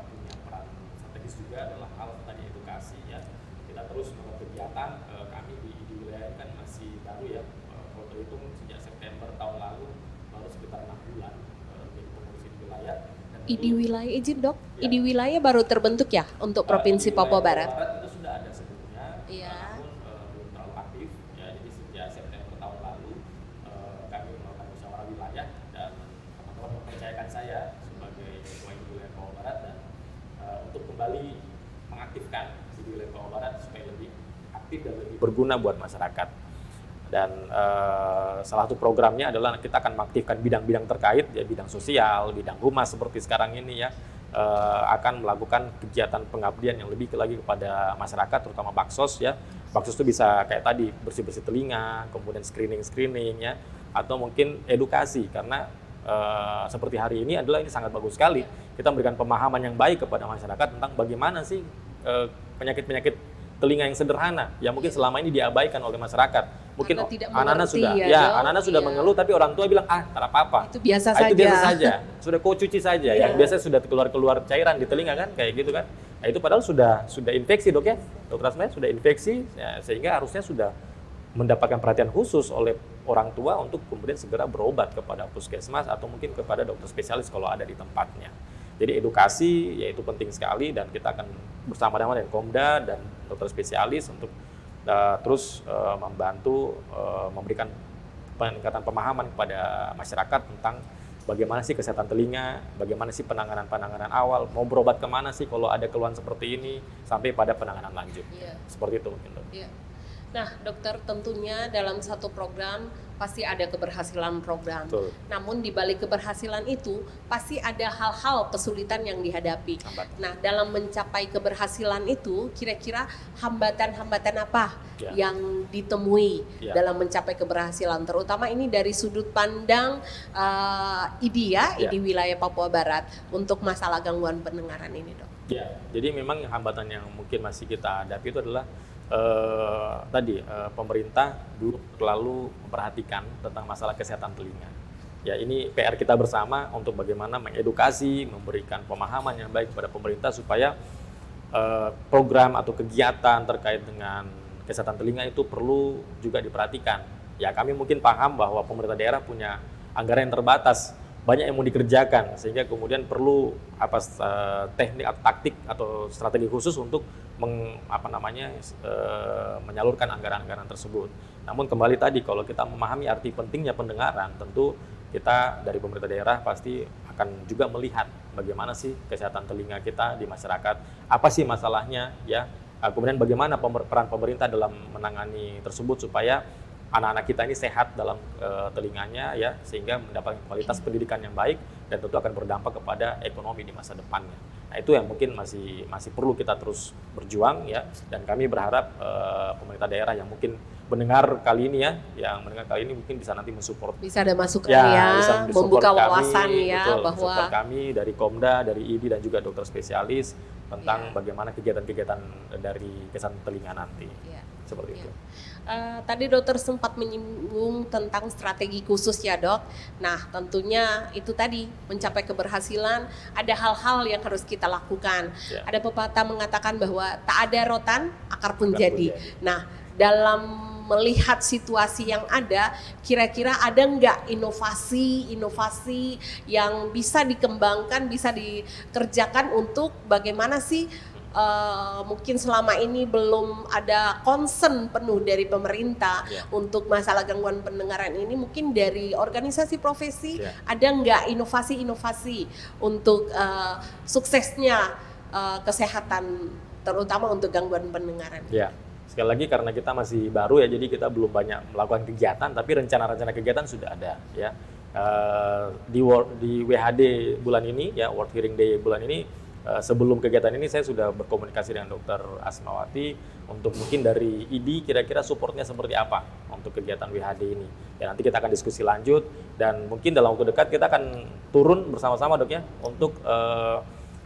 punya peran strategis juga adalah hal tadi edukasi ya. Kita terus melakukan kegiatan kami di wilayah kan masih baru ya. Kalau terhitung sejak September tahun lalu baru sekitar 6 bulan menjadi pengurus di wilayah. ID wilayah, izin Dok, ID wilayah baru terbentuk ya untuk Provinsi Papua Barat? Itu sudah ada sebelumnya, Iya. namun belum terlalu aktif. Ya, jadi sejak September tahun lalu kami melakukan musyawarah wilayah dan teman-teman mempercayakan saya sebagai ketua ID wilayah Papua Barat dan untuk kembali mengaktifkan ID wilayah Papua Barat supaya lebih aktif dan lebih berguna buat masyarakat. Dan salah satu programnya adalah kita akan mengaktifkan bidang-bidang terkait, ya bidang sosial, bidang humas seperti sekarang ini ya, akan melakukan kegiatan pengabdian yang lebih lagi kepada masyarakat, terutama baksos ya. Baksos itu bisa kayak tadi bersih-bersih telinga, kemudian screening ya, atau mungkin edukasi karena seperti hari ini ini sangat bagus sekali. Kita memberikan pemahaman yang baik kepada masyarakat tentang bagaimana sih penyakit-penyakit telinga yang sederhana yang mungkin selama ini diabaikan oleh masyarakat. Mungkin anak-anak sudah mengeluh tapi orang tua bilang tak apa-apa. Itu biasa Itu saja. biasa saja. Sudah kau cuci saja. Yang biasa sudah keluar cairan di telinga kan kayak gitu kan. Nah, itu padahal sudah infeksi, Dok ya. Dokter Asma sudah infeksi ya, sehingga harusnya sudah mendapatkan perhatian khusus oleh orang tua untuk kemudian segera berobat kepada puskesmas atau mungkin kepada dokter spesialis kalau ada di tempatnya. Jadi edukasi yaitu penting sekali dan kita akan bersama-sama dengan Komda dan dokter spesialis untuk terus membantu memberikan peningkatan pemahaman kepada masyarakat tentang bagaimana sih kesehatan telinga, bagaimana sih penanganan awal, mau berobat kemana sih kalau ada keluhan seperti ini sampai pada penanganan lanjut. Iya. Seperti itu mungkin, Dok. Iya. Nah, dokter tentunya dalam satu program pasti ada keberhasilan program. Betul. Namun di balik keberhasilan itu pasti ada hal-hal kesulitan yang dihadapi. Hambatan. Nah, dalam mencapai keberhasilan itu kira-kira hambatan-hambatan apa yang ditemui dalam mencapai keberhasilan, terutama ini dari sudut pandang ID wilayah Papua Barat untuk masalah gangguan pendengaran ini, Dok. Ya, jadi memang hambatan yang mungkin masih kita hadapi itu adalah pemerintah belum terlalu memperhatikan tentang masalah kesehatan telinga. Ya, ini PR kita bersama untuk bagaimana mengedukasi, memberikan pemahaman yang baik kepada pemerintah supaya program atau kegiatan terkait dengan kesehatan telinga itu perlu juga diperhatikan. Ya, kami mungkin paham bahwa pemerintah daerah punya anggaran yang terbatas, banyak yang mau dikerjakan sehingga kemudian perlu teknik atau taktik atau strategi khusus untuk menyalurkan anggaran-anggaran tersebut. Namun kembali tadi kalau kita memahami arti pentingnya pendengaran, tentu kita dari pemerintah daerah pasti akan juga melihat bagaimana sih kesehatan telinga kita di masyarakat, apa sih masalahnya ya. Kemudian bagaimana peran pemerintah dalam menangani tersebut supaya anak-anak kita ini sehat dalam telinganya ya, sehingga mendapatkan kualitas pendidikan yang baik dan tentu akan berdampak kepada ekonomi di masa depannya. Nah, itu yang mungkin masih perlu kita terus berjuang ya, dan kami berharap pemerintah daerah yang mungkin mendengar kali ini mungkin bisa nanti mensupport. Bisa ada masukan ya, membuka wawasan ya, bahwa support kami dari Komda, dari ID dan juga dokter spesialis tentang bagaimana kegiatan-kegiatan dari kesehatan telinga nanti. Ya. seperti itu. Tadi dokter sempat menyinggung tentang strategi khusus ya dok. Nah tentunya itu tadi mencapai keberhasilan ada hal-hal yang harus kita lakukan. Ya. Ada pepatah mengatakan bahwa tak ada rotan akar pun Akar pun jadi. jadi. Nah dalam melihat situasi yang ada, kira-kira ada nggak inovasi yang bisa dikembangkan, bisa dikerjakan untuk bagaimana sih mungkin selama ini belum ada concern penuh dari pemerintah untuk masalah gangguan pendengaran ini, mungkin dari organisasi profesi ada nggak inovasi-inovasi untuk suksesnya kesehatan terutama untuk gangguan pendengaran? Ya, sekali lagi karena kita masih baru ya, jadi kita belum banyak melakukan kegiatan, tapi rencana-rencana kegiatan sudah ada ya. Di WHD bulan ini ya, World Hearing Day bulan ini, sebelum kegiatan ini saya sudah berkomunikasi dengan Dr. Asmawati untuk mungkin dari ID kira-kira supportnya seperti apa untuk kegiatan WHD ini. Ya nanti kita akan diskusi lanjut dan mungkin dalam waktu dekat kita akan turun bersama-sama dok ya untuk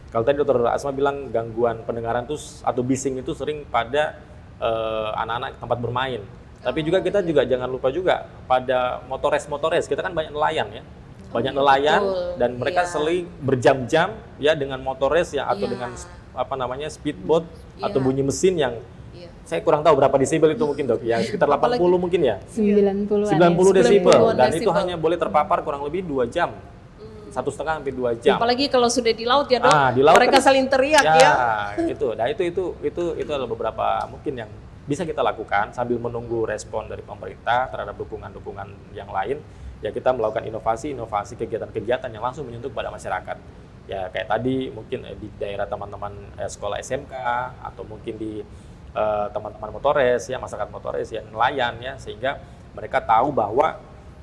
kalau tadi Dr. Asma bilang gangguan pendengaran itu atau bising itu sering pada anak-anak tempat bermain. Tapi juga kita juga jangan lupa juga pada motores kita kan banyak nelayan ya. Banyak nelayan dan mereka seling berjam-jam ya dengan motores ya atau dengan apa namanya speedboat atau bunyi mesin yang saya kurang tahu berapa desibel itu mungkin dok ya, sekitar 80 mungkin ya. 90-an. 90 desibel dan itu desibel. hanya boleh terpapar kurang lebih 2 jam. 1,5 sampai 2 jam. Apalagi kalau sudah di laut ya dok, di laut mereka kan, saling teriak ya. Gitu. Nah itu adalah beberapa mungkin yang bisa kita lakukan sambil menunggu respon dari pemerintah terhadap dukungan-dukungan yang lain. Ya kita melakukan inovasi kegiatan-kegiatan yang langsung menyentuh pada masyarakat. Ya kayak tadi mungkin di daerah teman-teman sekolah SMK atau mungkin di teman-teman motores ya, masyarakat motores yang nelayan ya, sehingga mereka tahu bahwa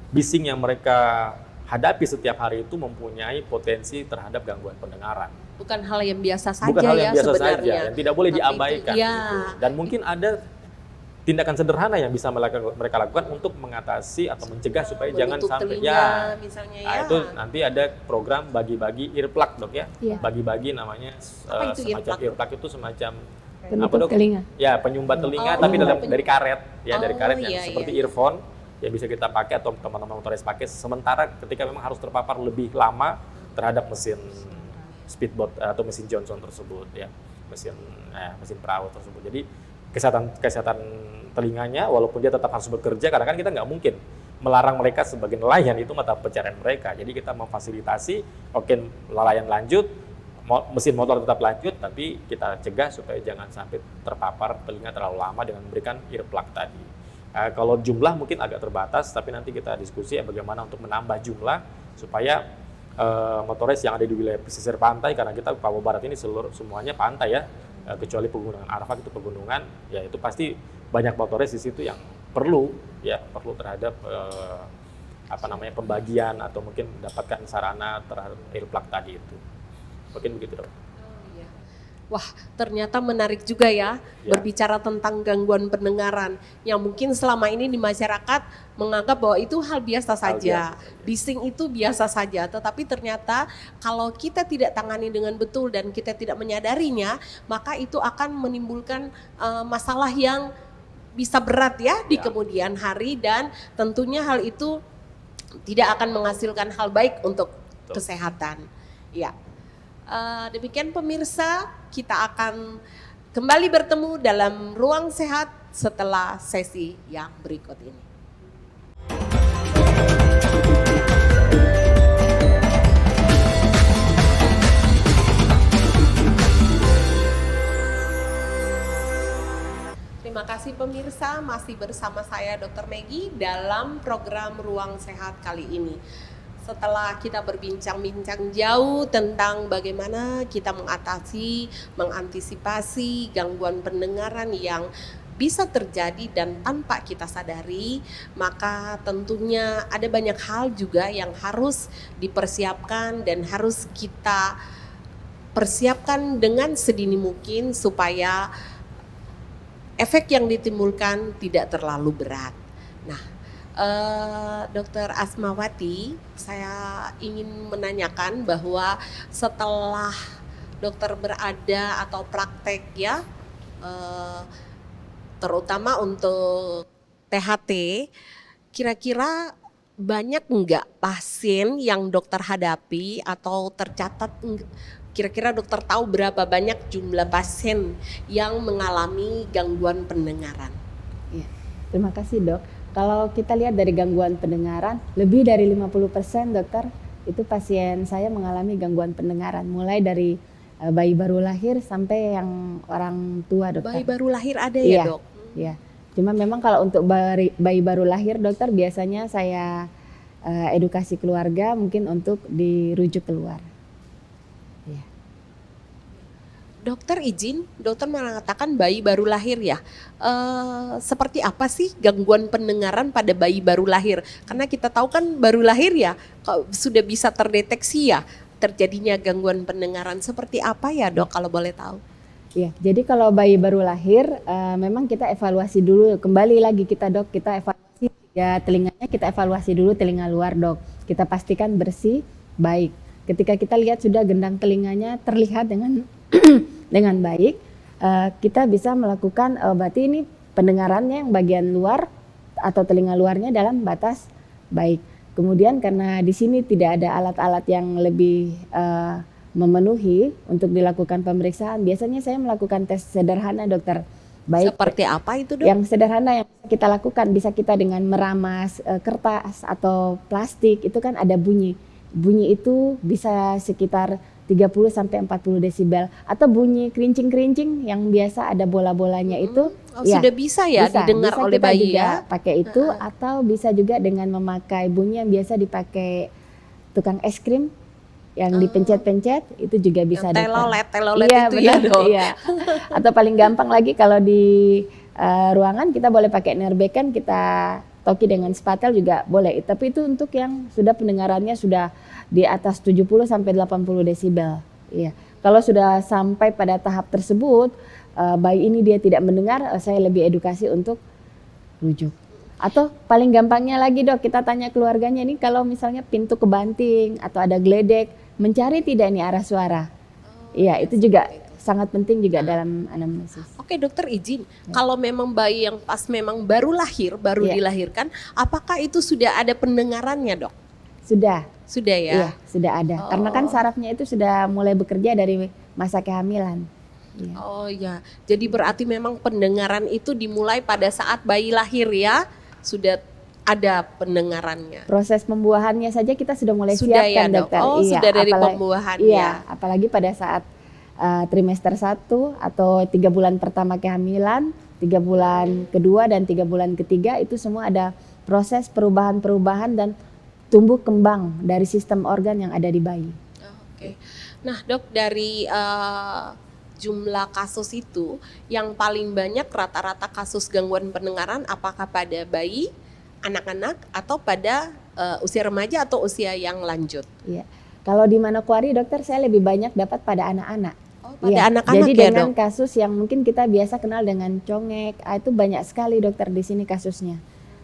bising yang mereka hadapi setiap hari itu mempunyai potensi terhadap gangguan pendengaran. Bukan hal yang biasa saja Bukan hal yang biasa sebenarnya. saja, yang tidak boleh Tapi diabaikan. itu, Gitu. Dan mungkin ada tindakan sederhana yang bisa mereka lakukan untuk mengatasi atau mencegah supaya jangan sampai telinga, misalnya ya. Nah, itu nanti ada program bagi-bagi earplug dok ya. Iya. Bagi-bagi namanya Apa itu semacam earplug? earplug itu semacam Penutup dok? telinga. Ya, penyumbat telinga tapi dari karet ya, dari karet yang seperti earphone yang bisa kita pakai atau teman-teman motoris pakai sementara ketika memang harus terpapar lebih lama terhadap mesin speedboat atau mesin Johnson tersebut ya. Mesin perahu tersebut. Jadi kesehatan telinganya walaupun dia tetap harus bekerja karena kan kita nggak mungkin melarang mereka sebagai nelayan, itu mata pencarian mereka. Jadi kita memfasilitasi nelayan lanjut, mesin motor tetap lanjut, tapi kita cegah supaya jangan sampai terpapar telinga terlalu lama dengan memberikan earplug tadi. Kalau jumlah mungkin agak terbatas, tapi nanti kita diskusi bagaimana untuk menambah jumlah supaya motoris yang ada di wilayah pesisir pantai, karena kita Papua Barat ini semuanya pantai ya, kecuali pegunungan Arfak itu pegunungan, ya itu pasti banyak motoris di situ yang perlu terhadap pembagian atau mungkin mendapatkan sarana terhadap earplug tadi itu. Mungkin begitu dok. Wah, ternyata menarik juga ya berbicara tentang gangguan pendengaran yang mungkin selama ini di masyarakat menganggap bahwa itu hal biasa saja. Bising itu biasa saja, tetapi ternyata kalau kita tidak tangani dengan betul dan kita tidak menyadarinya, maka itu akan menimbulkan masalah yang bisa berat ya di kemudian hari, dan tentunya hal itu tidak akan menghasilkan hal baik untuk kesehatan. Ya. Demikian pemirsa, kita akan kembali bertemu dalam Ruang Sehat setelah sesi yang berikut ini. Terima kasih pemirsa, masih bersama saya Dr. Meggy dalam program Ruang Sehat kali ini. Setelah kita berbincang-bincang jauh tentang bagaimana kita mengantisipasi gangguan pendengaran yang bisa terjadi dan tanpa kita sadari, maka tentunya ada banyak hal juga yang harus dipersiapkan dan harus kita persiapkan dengan sedini mungkin supaya efek yang ditimbulkan tidak terlalu berat. Nah, Dr. Asmawati, saya ingin menanyakan bahwa setelah dokter berada atau praktek ya, terutama untuk THT, kira-kira banyak nggak pasien yang dokter hadapi atau tercatat, kira-kira dokter tahu berapa banyak jumlah pasien yang mengalami gangguan pendengaran? Iya. Terima kasih dok. Kalau kita lihat dari gangguan pendengaran, lebih dari 50% dokter itu pasien saya mengalami gangguan pendengaran, mulai dari bayi baru lahir sampai yang orang tua dokter. Bayi baru lahir ada Iya, ya dok? Iya. Cuma memang kalau untuk bayi baru lahir dokter biasanya saya edukasi keluarga mungkin untuk dirujuk keluar. Iya. Dokter izin, dokter mengatakan bayi baru lahir ya. Seperti apa sih gangguan pendengaran pada bayi baru lahir? Karena kita tahu kan baru lahir ya, sudah bisa terdeteksi ya terjadinya gangguan pendengaran. Seperti apa ya dok kalau boleh tahu? Iya, jadi kalau bayi baru lahir memang kita evaluasi dulu, kembali lagi kita evaluasi ya telinganya, kita evaluasi dulu telinga luar dok, kita pastikan bersih, baik. Ketika kita lihat sudah gendang telinganya terlihat dengan dengan baik, kita bisa melakukan berarti ini pendengarannya yang bagian luar atau telinga luarnya dalam batas baik. Kemudian karena di sini tidak ada alat-alat yang lebih memenuhi untuk dilakukan pemeriksaan, biasanya saya melakukan tes sederhana dokter. Baik. Seperti apa itu dok? Yang sederhana yang kita lakukan bisa kita dengan meramas kertas atau plastik, itu kan ada bunyi. Bunyi itu bisa sekitar 30 sampai 40 desibel atau bunyi kerincing-kerincing yang biasa ada bola-bolanya itu. Ya, sudah bisa ya didengar oleh kita bayi juga ya. Pakai itu atau bisa juga dengan memakai bunyi yang biasa dipakai tukang es krim yang dipencet-pencet, itu juga bisa telolet iya, itu benar, ya dok. Iya. Atau paling gampang lagi kalau di ruangan kita boleh pakai nerbekan, kita toki dengan spatel juga boleh. Tapi itu untuk yang sudah pendengarannya sudah di atas 70 sampai 80 desibel. Iya. Kalau sudah sampai pada tahap tersebut, bayi ini dia tidak mendengar, saya lebih edukasi untuk rujuk. Atau paling gampangnya lagi dok, kita tanya keluarganya nih, kalau misalnya pintu kebanting atau ada geledek, mencari tidak ini arah suara. Iya, itu juga sangat penting juga dalam anamnesis. Oke dokter izin, kalau memang bayi yang pas memang baru lahir, baru dilahirkan, apakah itu sudah ada pendengarannya dok? Sudah. Sudah ya? Iya, sudah ada. Karena kan sarafnya itu sudah mulai bekerja dari masa kehamilan. Iya. Oh ya, jadi berarti memang pendengaran itu dimulai pada saat bayi lahir ya? Sudah ada pendengarannya. Proses pembuahannya saja kita sudah mulai Sudah siapkan ya, dok? dokter. Oh, sudah dari pembuahan iya, ya. apalagi pada saat trimester 1 atau 3 bulan pertama kehamilan, 3 bulan kedua dan 3 bulan ketiga, itu semua ada proses perubahan-perubahan dan tumbuh kembang dari sistem organ yang ada di bayi. Oke. Nah dok, dari jumlah kasus itu yang paling banyak rata-rata kasus gangguan pendengaran apakah pada bayi, anak-anak atau pada usia remaja atau usia yang lanjut? Iya. Kalau di Manokwari dokter saya lebih banyak dapat pada anak-anak. Oh, pada anak-anak jadi ya dengan dok? kasus yang mungkin kita biasa kenal dengan congek, itu banyak sekali dokter di sini kasusnya.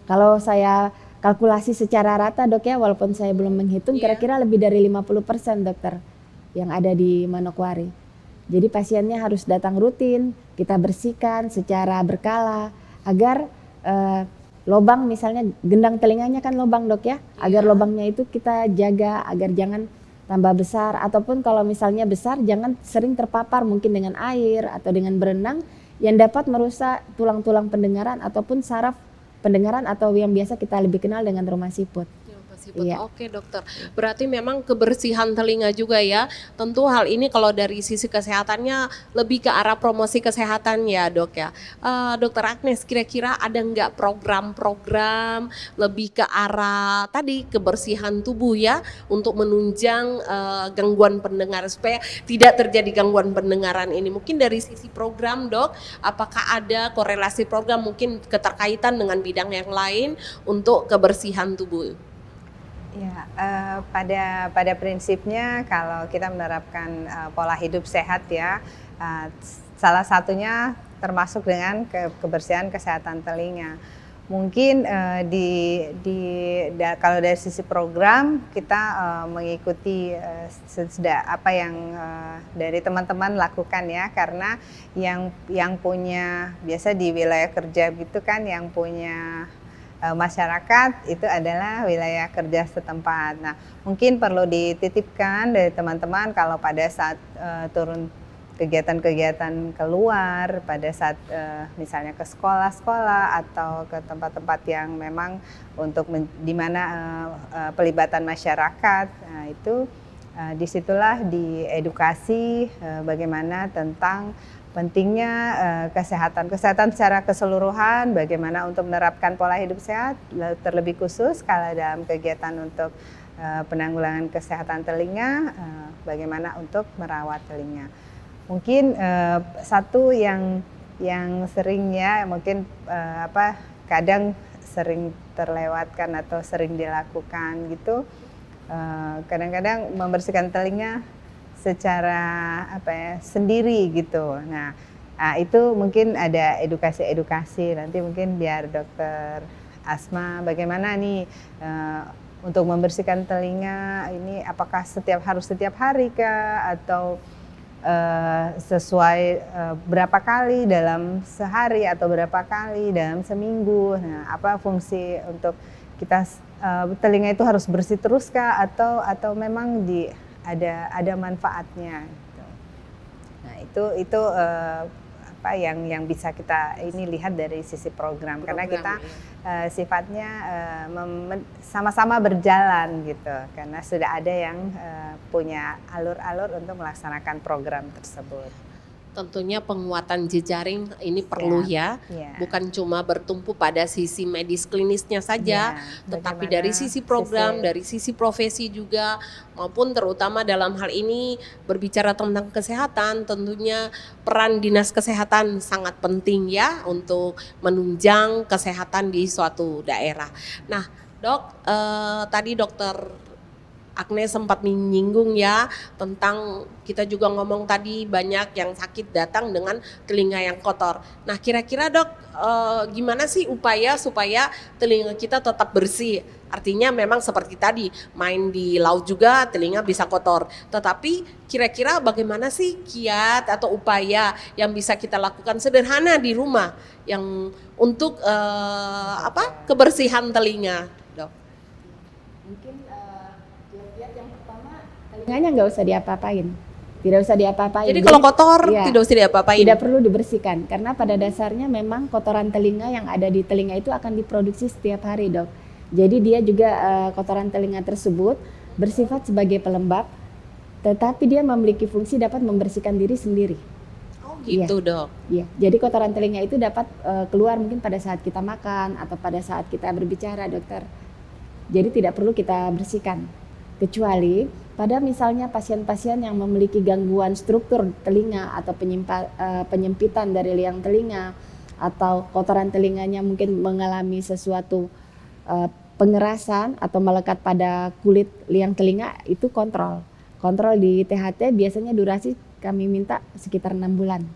Kalau saya kalkulasi secara rata dok ya, walaupun saya belum menghitung, kira-kira lebih dari 50% dokter yang ada di Manokwari. Jadi pasiennya harus datang rutin, kita bersihkan secara berkala agar lobang, misalnya gendang telinganya kan lobang dok ya, agar lobangnya itu kita jaga agar jangan tambah besar, ataupun kalau misalnya besar jangan sering terpapar mungkin dengan air atau dengan berenang yang dapat merusak tulang-tulang pendengaran ataupun saraf pendengaran atau yang biasa kita lebih kenal dengan rumah siput. Iya. Oke dokter, berarti memang kebersihan telinga juga ya. Tentu hal ini kalau dari sisi kesehatannya lebih ke arah promosi kesehatan ya dok ya. Dokter Agnes, kira-kira ada nggak program-program lebih ke arah tadi kebersihan tubuh ya, untuk menunjang gangguan pendengaran supaya tidak terjadi gangguan pendengaran ini? Mungkin dari sisi program dok, apakah ada korelasi program mungkin keterkaitan dengan bidang yang lain untuk kebersihan tubuh? Ya, pada prinsipnya kalau kita menerapkan pola hidup sehat ya, salah satunya termasuk dengan kebersihan kesehatan telinga. mungkin kalau dari sisi program kita mengikuti apa yang dari teman-teman lakukan ya, karena yang punya biasa di wilayah kerja gitu kan, yang punya masyarakat itu adalah wilayah kerja setempat. Nah, mungkin perlu dititipkan dari teman-teman kalau pada saat turun kegiatan-kegiatan keluar, pada saat misalnya ke sekolah-sekolah atau ke tempat-tempat yang memang untuk di mana pelibatan masyarakat, nah itu disitulah diedukasi bagaimana tentang pentingnya kesehatan secara keseluruhan, bagaimana untuk menerapkan pola hidup sehat, terlebih khusus kalau dalam kegiatan untuk penanggulangan kesehatan telinga, bagaimana untuk merawat telinga. Mungkin satu yang seringnya mungkin kadang sering terlewatkan atau sering dilakukan gitu, kadang-kadang membersihkan telinga secara sendiri gitu. Nah, itu mungkin ada edukasi nanti mungkin biar Dokter Asma bagaimana nih untuk membersihkan telinga ini, apakah harus setiap hari kah atau sesuai berapa kali dalam sehari atau berapa kali dalam seminggu. Nah, apa fungsi untuk kita telinga itu harus bersih terus kah atau memang ada manfaatnya gitu. Nah, itu apa yang bisa kita ini lihat dari sisi program karena kita sifatnya sama-sama berjalan gitu, karena sudah ada yang punya alur-alur untuk melaksanakan program tersebut. Tentunya penguatan jejaring ini perlu ya, bukan cuma bertumpu pada sisi medis klinisnya saja, tetapi dari sisi program, dari sisi profesi juga, maupun terutama dalam hal ini berbicara tentang kesehatan, tentunya peran dinas kesehatan sangat penting ya untuk menunjang kesehatan di suatu daerah. Nah, Dok, tadi Dokter Agnes sempat menyinggung ya tentang kita juga ngomong tadi banyak yang sakit datang dengan telinga yang kotor. Nah, kira-kira Dok, gimana sih upaya supaya telinga kita tetap bersih? Artinya memang seperti tadi main di laut juga telinga bisa kotor. Tetapi kira-kira bagaimana sih kiat atau upaya yang bisa kita lakukan sederhana di rumah yang untuk kebersihan telinga, Dok? Mungkin kiat yang pertama, telinganya nggak usah diapa-apain. Tidak usah diapa-apain. Jadi kalau kotor tidak usah diapa-apain. Tidak perlu dibersihkan karena pada dasarnya memang kotoran telinga yang ada di telinga itu akan diproduksi setiap hari, Dok. Jadi dia juga kotoran telinga tersebut bersifat sebagai pelembab, tetapi dia memiliki fungsi dapat membersihkan diri sendiri. Oh gitu, Dok. Iya. Jadi kotoran telinga itu dapat keluar mungkin pada saat kita makan atau pada saat kita berbicara, Dokter. Jadi tidak perlu kita bersihkan. Kecuali pada misalnya pasien-pasien yang memiliki gangguan struktur telinga atau penyempitan dari liang telinga atau kotoran telinganya mungkin mengalami sesuatu pengerasan atau melekat pada kulit liang telinga, itu kontrol di THT biasanya durasi kami minta sekitar 6 bulan.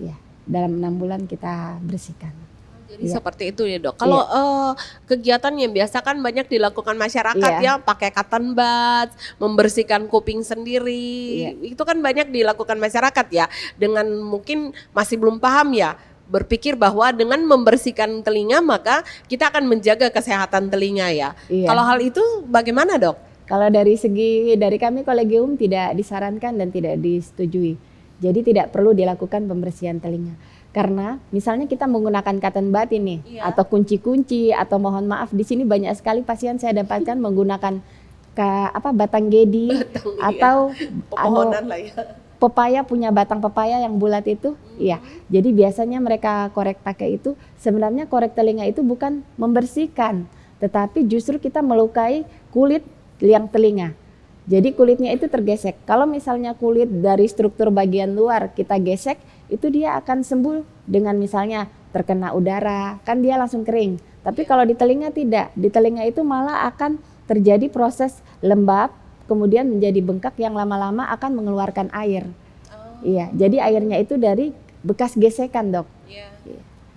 Ya, dalam 6 bulan kita bersihkan. Jadi seperti itu ya, Dok. Kalau kegiatan yang biasa kan banyak dilakukan masyarakat ya, pakai cotton buds, membersihkan kuping sendiri. Itu kan banyak dilakukan masyarakat ya. Dengan mungkin masih belum paham ya, berpikir bahwa dengan membersihkan telinga maka kita akan menjaga kesehatan telinga ya. Kalau hal itu bagaimana, Dok? Kalau dari kami kolegium tidak disarankan dan tidak disetujui. Jadi tidak perlu dilakukan pembersihan telinga. Karena misalnya kita menggunakan cotton bud ini atau kunci-kunci atau mohon maaf di sini banyak sekali pasien saya dapatkan menggunakan batang gedi atau pepohonan lah ya. Pepaya, punya batang pepaya yang bulat itu. Iya. Jadi biasanya mereka korek pakai itu. Sebenarnya korek telinga itu bukan membersihkan, tetapi justru kita melukai kulit liang telinga. Jadi kulitnya itu tergesek. Kalau misalnya kulit dari struktur bagian luar kita gesek, itu dia akan sembuh dengan misalnya terkena udara, kan dia langsung kering. Tapi kalau di telinga tidak, di telinga itu malah akan terjadi proses lembab, kemudian menjadi bengkak yang lama-lama akan mengeluarkan air. Iya, jadi airnya itu dari bekas gesekan, Dok. Iya.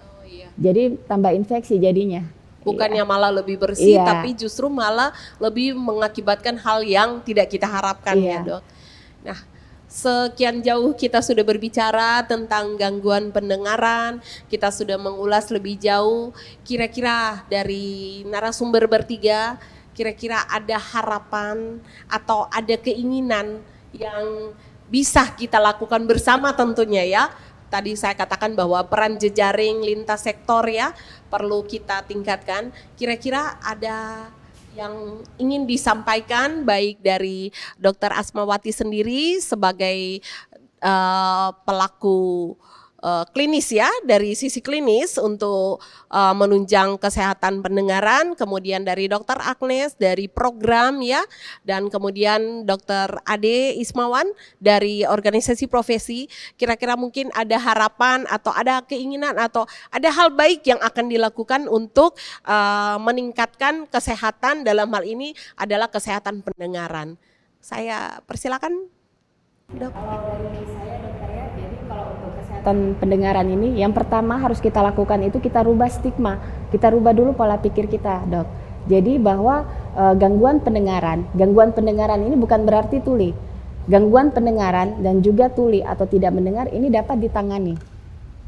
Oh iya. Jadi tambah infeksi jadinya. Bukannya malah lebih bersih, Iya. tapi justru malah lebih mengakibatkan hal yang tidak kita harapkan ya Iya. dok. Nah, sekian jauh kita sudah berbicara tentang gangguan pendengaran, kita sudah mengulas lebih jauh. Kira-kira dari narasumber bertiga, kira-kira ada harapan atau ada keinginan yang bisa kita lakukan bersama tentunya ya. Tadi saya katakan bahwa peran jejaring lintas sektor ya perlu kita tingkatkan. Kira-kira ada yang ingin disampaikan baik dari Dr. Asmawati sendiri sebagai pelaku klinis ya, dari sisi klinis untuk menunjang kesehatan pendengaran, kemudian dari Dr. Agnes dari program ya, dan kemudian Dr. Ade Ismawan dari organisasi profesi. Kira-kira mungkin ada harapan atau ada keinginan atau ada hal baik yang akan dilakukan untuk meningkatkan kesehatan, dalam hal ini adalah kesehatan pendengaran. Saya persilakan dok. Kalau dari saya dokter ya, jadi kalau untuk kesehatan pendengaran ini, yang pertama harus kita lakukan itu kita rubah stigma, kita rubah dulu pola pikir kita dok. Jadi bahwa gangguan pendengaran ini bukan berarti tuli. Gangguan pendengaran dan juga tuli atau tidak mendengar ini dapat ditangani.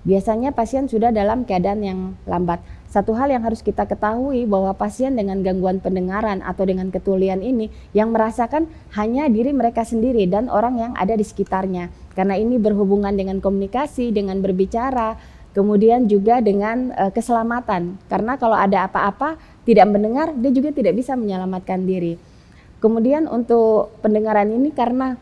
Biasanya pasien sudah dalam keadaan yang lambat. Satu hal yang harus kita ketahui bahwa pasien dengan gangguan pendengaran atau dengan ketulian ini yang merasakan hanya diri mereka sendiri dan orang yang ada di sekitarnya. Karena ini berhubungan dengan komunikasi, dengan berbicara, kemudian juga dengan keselamatan. Karena kalau ada apa-apa tidak mendengar, dia juga tidak bisa menyelamatkan diri. Kemudian untuk pendengaran ini karena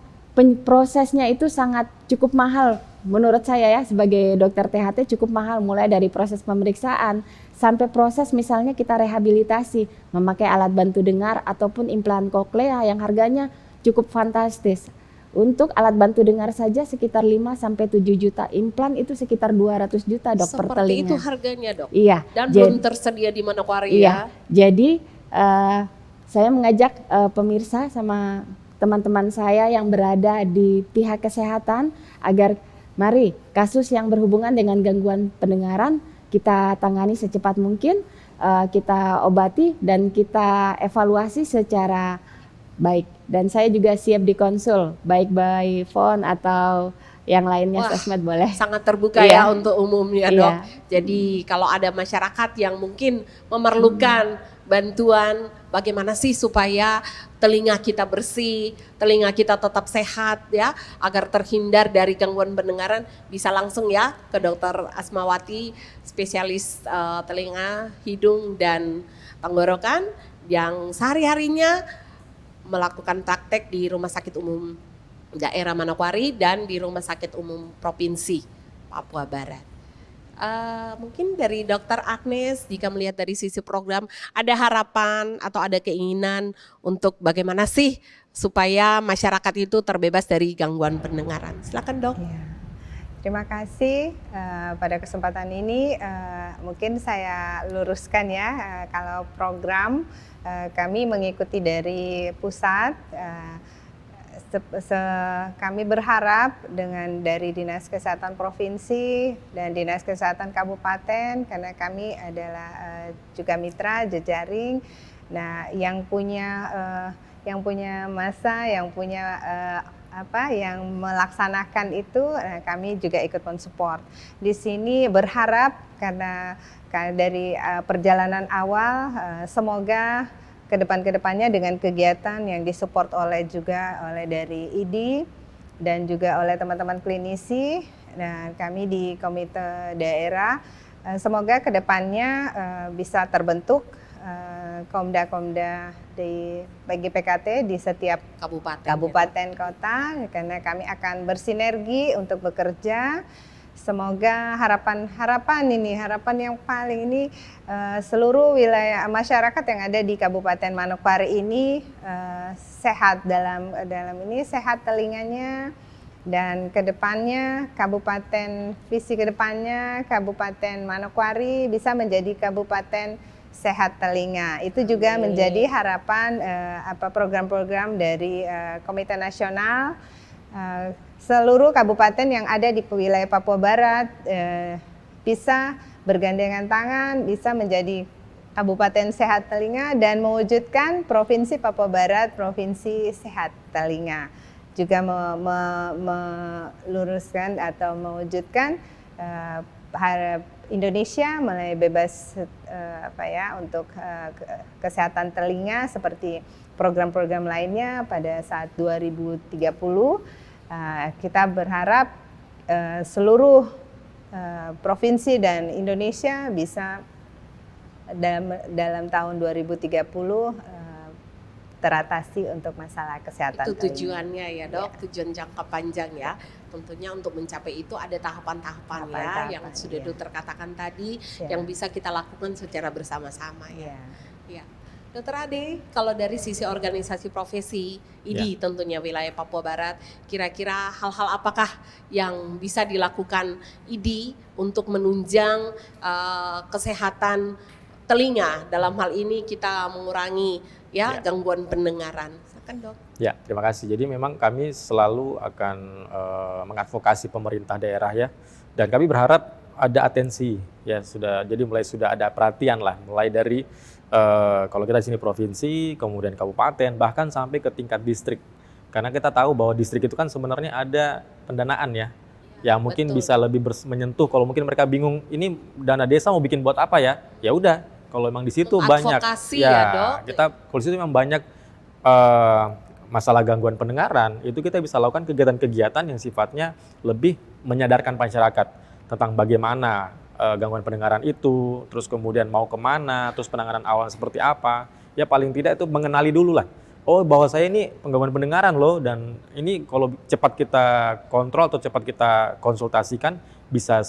prosesnya itu sangat cukup mahal. Menurut saya ya sebagai dokter THT cukup mahal, mulai dari proses pemeriksaan sampai proses misalnya kita rehabilitasi memakai alat bantu dengar ataupun implan koklea yang harganya cukup fantastis. Untuk alat bantu dengar saja sekitar 5 sampai 7 juta, implan itu sekitar 200 juta dok per telinga. Seperti itu harganya dok. Iya. Dan belum tersedia di Manokwari iya, ya. Jadi saya mengajak pemirsa sama teman-teman saya yang berada di pihak kesehatan agar mari kasus yang berhubungan dengan gangguan pendengaran kita tangani secepat mungkin, kita obati dan kita evaluasi secara baik. Dan saya juga siap dikonsul baik by phone atau yang lainnya. Wah, sosmed boleh. Sangat terbuka Iya. ya untuk umumnya dok. Iya. Jadi kalau ada masyarakat yang mungkin memerlukan bantuan, bagaimana sih supaya telinga kita bersih, telinga kita tetap sehat ya, agar terhindar dari gangguan pendengaran, bisa langsung ya ke Dr. Asmawati, spesialis telinga, hidung dan tenggorokan yang sehari-harinya melakukan praktek di Rumah Sakit Umum Daerah Manokwari dan di Rumah Sakit Umum Provinsi Papua Barat. Mungkin dari Dr. Agnes, jika melihat dari sisi program, ada harapan atau ada keinginan untuk bagaimana sih supaya masyarakat itu terbebas dari gangguan pendengaran. Silakan dok. Ya. Terima kasih pada kesempatan ini. Mungkin saya luruskan ya, kalau program kami mengikuti dari pusat. Kami berharap dengan dari Dinas Kesehatan Provinsi dan Dinas Kesehatan Kabupaten, karena kami adalah juga mitra jejaring. Nah, yang punya masa, yang punya yang melaksanakan itu, kami juga ikut mensupport. Di sini berharap karena dari perjalanan awal, semoga kedepannya dengan kegiatan yang disupport oleh dari ID dan juga oleh teman-teman klinisi dan kami di komite daerah, semoga kedepannya bisa terbentuk komda-komda bagi PKT di setiap kabupaten kota, karena kami akan bersinergi untuk bekerja. Semoga harapan yang paling ini seluruh wilayah masyarakat yang ada di Kabupaten Manokwari ini sehat dalam ini, sehat telinganya, dan kedepannya visi kedepannya Kabupaten Manokwari bisa menjadi kabupaten sehat telinga. Itu juga menjadi harapan program-program dari Komite Nasional. Seluruh kabupaten yang ada di wilayah Papua Barat bisa bergandengan tangan bisa menjadi Kabupaten Sehat Telinga dan mewujudkan Provinsi Papua Barat, Provinsi Sehat Telinga. Juga meluruskan atau mewujudkan Indonesia mulai bebas untuk kesehatan telinga seperti program-program lainnya pada saat 2030. Kita berharap seluruh provinsi dan Indonesia bisa dalam tahun 2030 teratasi untuk masalah kesehatan. Itu tujuannya ya dok, Ya. tujuan jangka panjang ya. Tentunya untuk mencapai itu ada tahapan-tahapan ya, yang sudah dokter katakan tadi, yang bisa kita lakukan secara bersama-sama ya. Ya. Dokter Ade, kalau dari sisi organisasi profesi IDI tentunya wilayah Papua Barat, kira-kira hal-hal apakah yang bisa dilakukan IDI untuk menunjang kesehatan telinga, dalam hal ini kita mengurangi gangguan pendengaran. Silakan dok. Ya, terima kasih. Jadi memang kami selalu akan mengadvokasi pemerintah daerah ya, dan kami berharap ada atensi ya, sudah ada perhatian lah, mulai dari kalau kita di sini provinsi, kemudian kabupaten, bahkan sampai ke tingkat distrik. Karena kita tahu bahwa distrik itu kan sebenarnya ada pendanaan ya, yang mungkin bisa lebih menyentuh. Kalau mungkin mereka bingung, ini dana desa mau bikin buat apa ya? Ya udah, kalau memang di situ banyak dok. Kita kalau di situ memang banyak masalah gangguan pendengaran, itu kita bisa lakukan kegiatan-kegiatan yang sifatnya lebih menyadarkan masyarakat tentang bagaimana gangguan pendengaran itu, terus kemudian mau kemana, terus penanganan awal seperti apa. Ya paling tidak itu mengenali dulu lah. Oh, bahwa saya ini penggangguan pendengaran loh, dan ini kalau cepat kita kontrol atau cepat kita konsultasikan bisa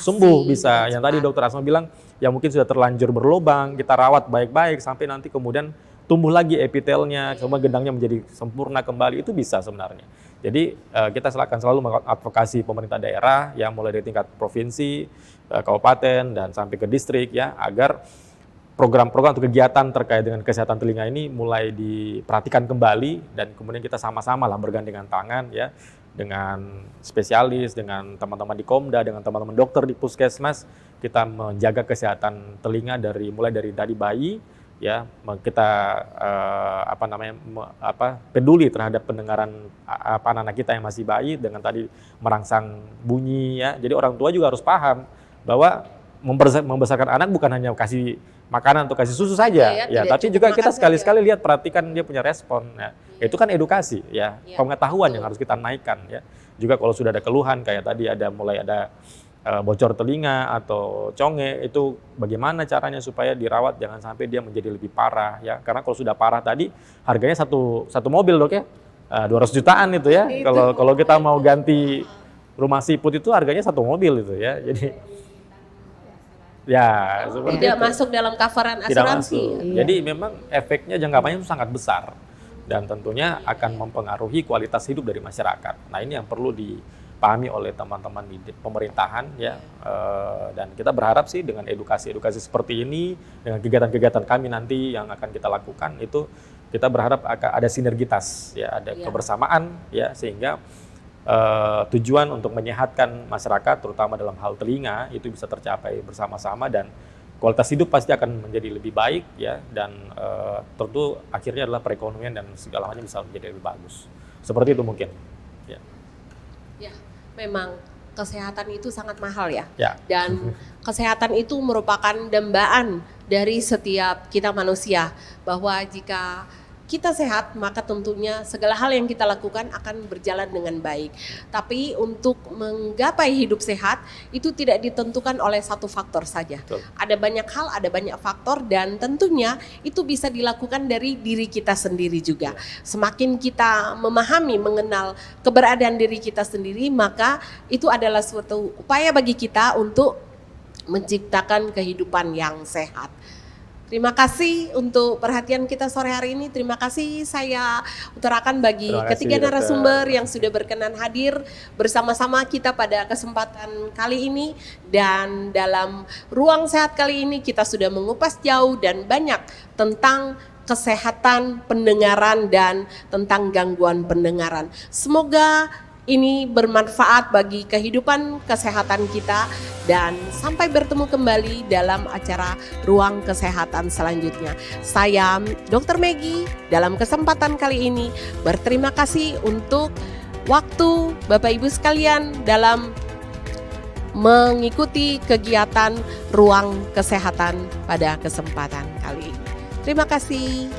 sembuh, bisa. Yang tadi dokter Asma bilang, ya mungkin sudah terlanjur berlubang, kita rawat baik-baik sampai nanti kemudian tumbuh lagi epitelnya, semua gendangnya menjadi sempurna kembali, itu bisa sebenarnya. Jadi kita akan selalu mengadvokasi pemerintah daerah, ya mulai dari tingkat provinsi, kabupaten, dan sampai ke distrik ya, agar program-program atau kegiatan terkait dengan kesehatan telinga ini mulai diperhatikan kembali, dan kemudian kita sama-sama lah bergandengan tangan ya, dengan spesialis, dengan teman-teman di Komda, dengan teman-teman dokter di puskesmas, kita menjaga kesehatan telinga mulai dari bayi ya, kita peduli terhadap pendengaran anak kita yang masih bayi dengan tadi merangsang bunyi ya. Jadi orang tua juga harus paham bahwa membesarkan anak bukan hanya kasih makanan atau kasih susu saja ya, tapi juga kita sekali-sekali lihat, perhatikan dia punya respon ya. Itu kan edukasi ya, pengetahuan yang harus kita naikkan ya. Juga kalau sudah ada keluhan kayak tadi mulai ada bocor telinga atau conge, itu bagaimana caranya supaya dirawat, jangan sampai dia menjadi lebih parah ya. Karena kalau sudah parah tadi harganya satu mobil dok ya, 200 jutaan itu ya. Kalau kita mau ganti rumah siput itu harganya satu mobil itu ya. Jadi ya tidak masuk dalam coveran asuransi. Jadi memang efeknya jangka panjang itu sangat besar, dan tentunya akan mempengaruhi kualitas hidup dari masyarakat. Nah ini yang perlu dipahami oleh teman-teman di pemerintahan ya, dan kita berharap sih dengan edukasi seperti ini, dengan kegiatan-kegiatan kami nanti yang akan kita lakukan, itu kita berharap akan ada sinergitas ya, ada kebersamaan ya, sehingga tujuan untuk menyehatkan masyarakat terutama dalam hal telinga itu bisa tercapai bersama-sama, dan kualitas hidup pasti akan menjadi lebih baik ya, dan tentu akhirnya adalah perekonomian dan segala macam bisa menjadi lebih bagus. Seperti itu mungkin. Ya, memang kesehatan itu sangat mahal ya. Dan kesehatan itu merupakan dambaan dari setiap kita manusia, bahwa jika kita sehat, maka tentunya segala hal yang kita lakukan akan berjalan dengan baik. Tapi untuk menggapai hidup sehat itu tidak ditentukan oleh satu faktor saja. Betul. Ada banyak hal, ada banyak faktor, dan tentunya itu bisa dilakukan dari diri kita sendiri juga. Semakin kita memahami, mengenal keberadaan diri kita sendiri, maka itu adalah suatu upaya bagi kita untuk menciptakan kehidupan yang sehat. Terima kasih untuk perhatian kita sore hari ini. Terima kasih saya utarakan bagi ketiga narasumber yang sudah berkenan hadir bersama-sama kita pada kesempatan kali ini. Dan dalam ruang sehat kali ini kita sudah mengupas jauh dan banyak tentang kesehatan pendengaran dan tentang gangguan pendengaran. Semoga ini bermanfaat bagi kehidupan kesehatan kita, dan sampai bertemu kembali dalam acara Ruang Kesehatan selanjutnya. Saya Dr. Maggie dalam kesempatan kali ini berterima kasih untuk waktu Bapak Ibu sekalian dalam mengikuti kegiatan Ruang Kesehatan pada kesempatan kali ini. Terima kasih.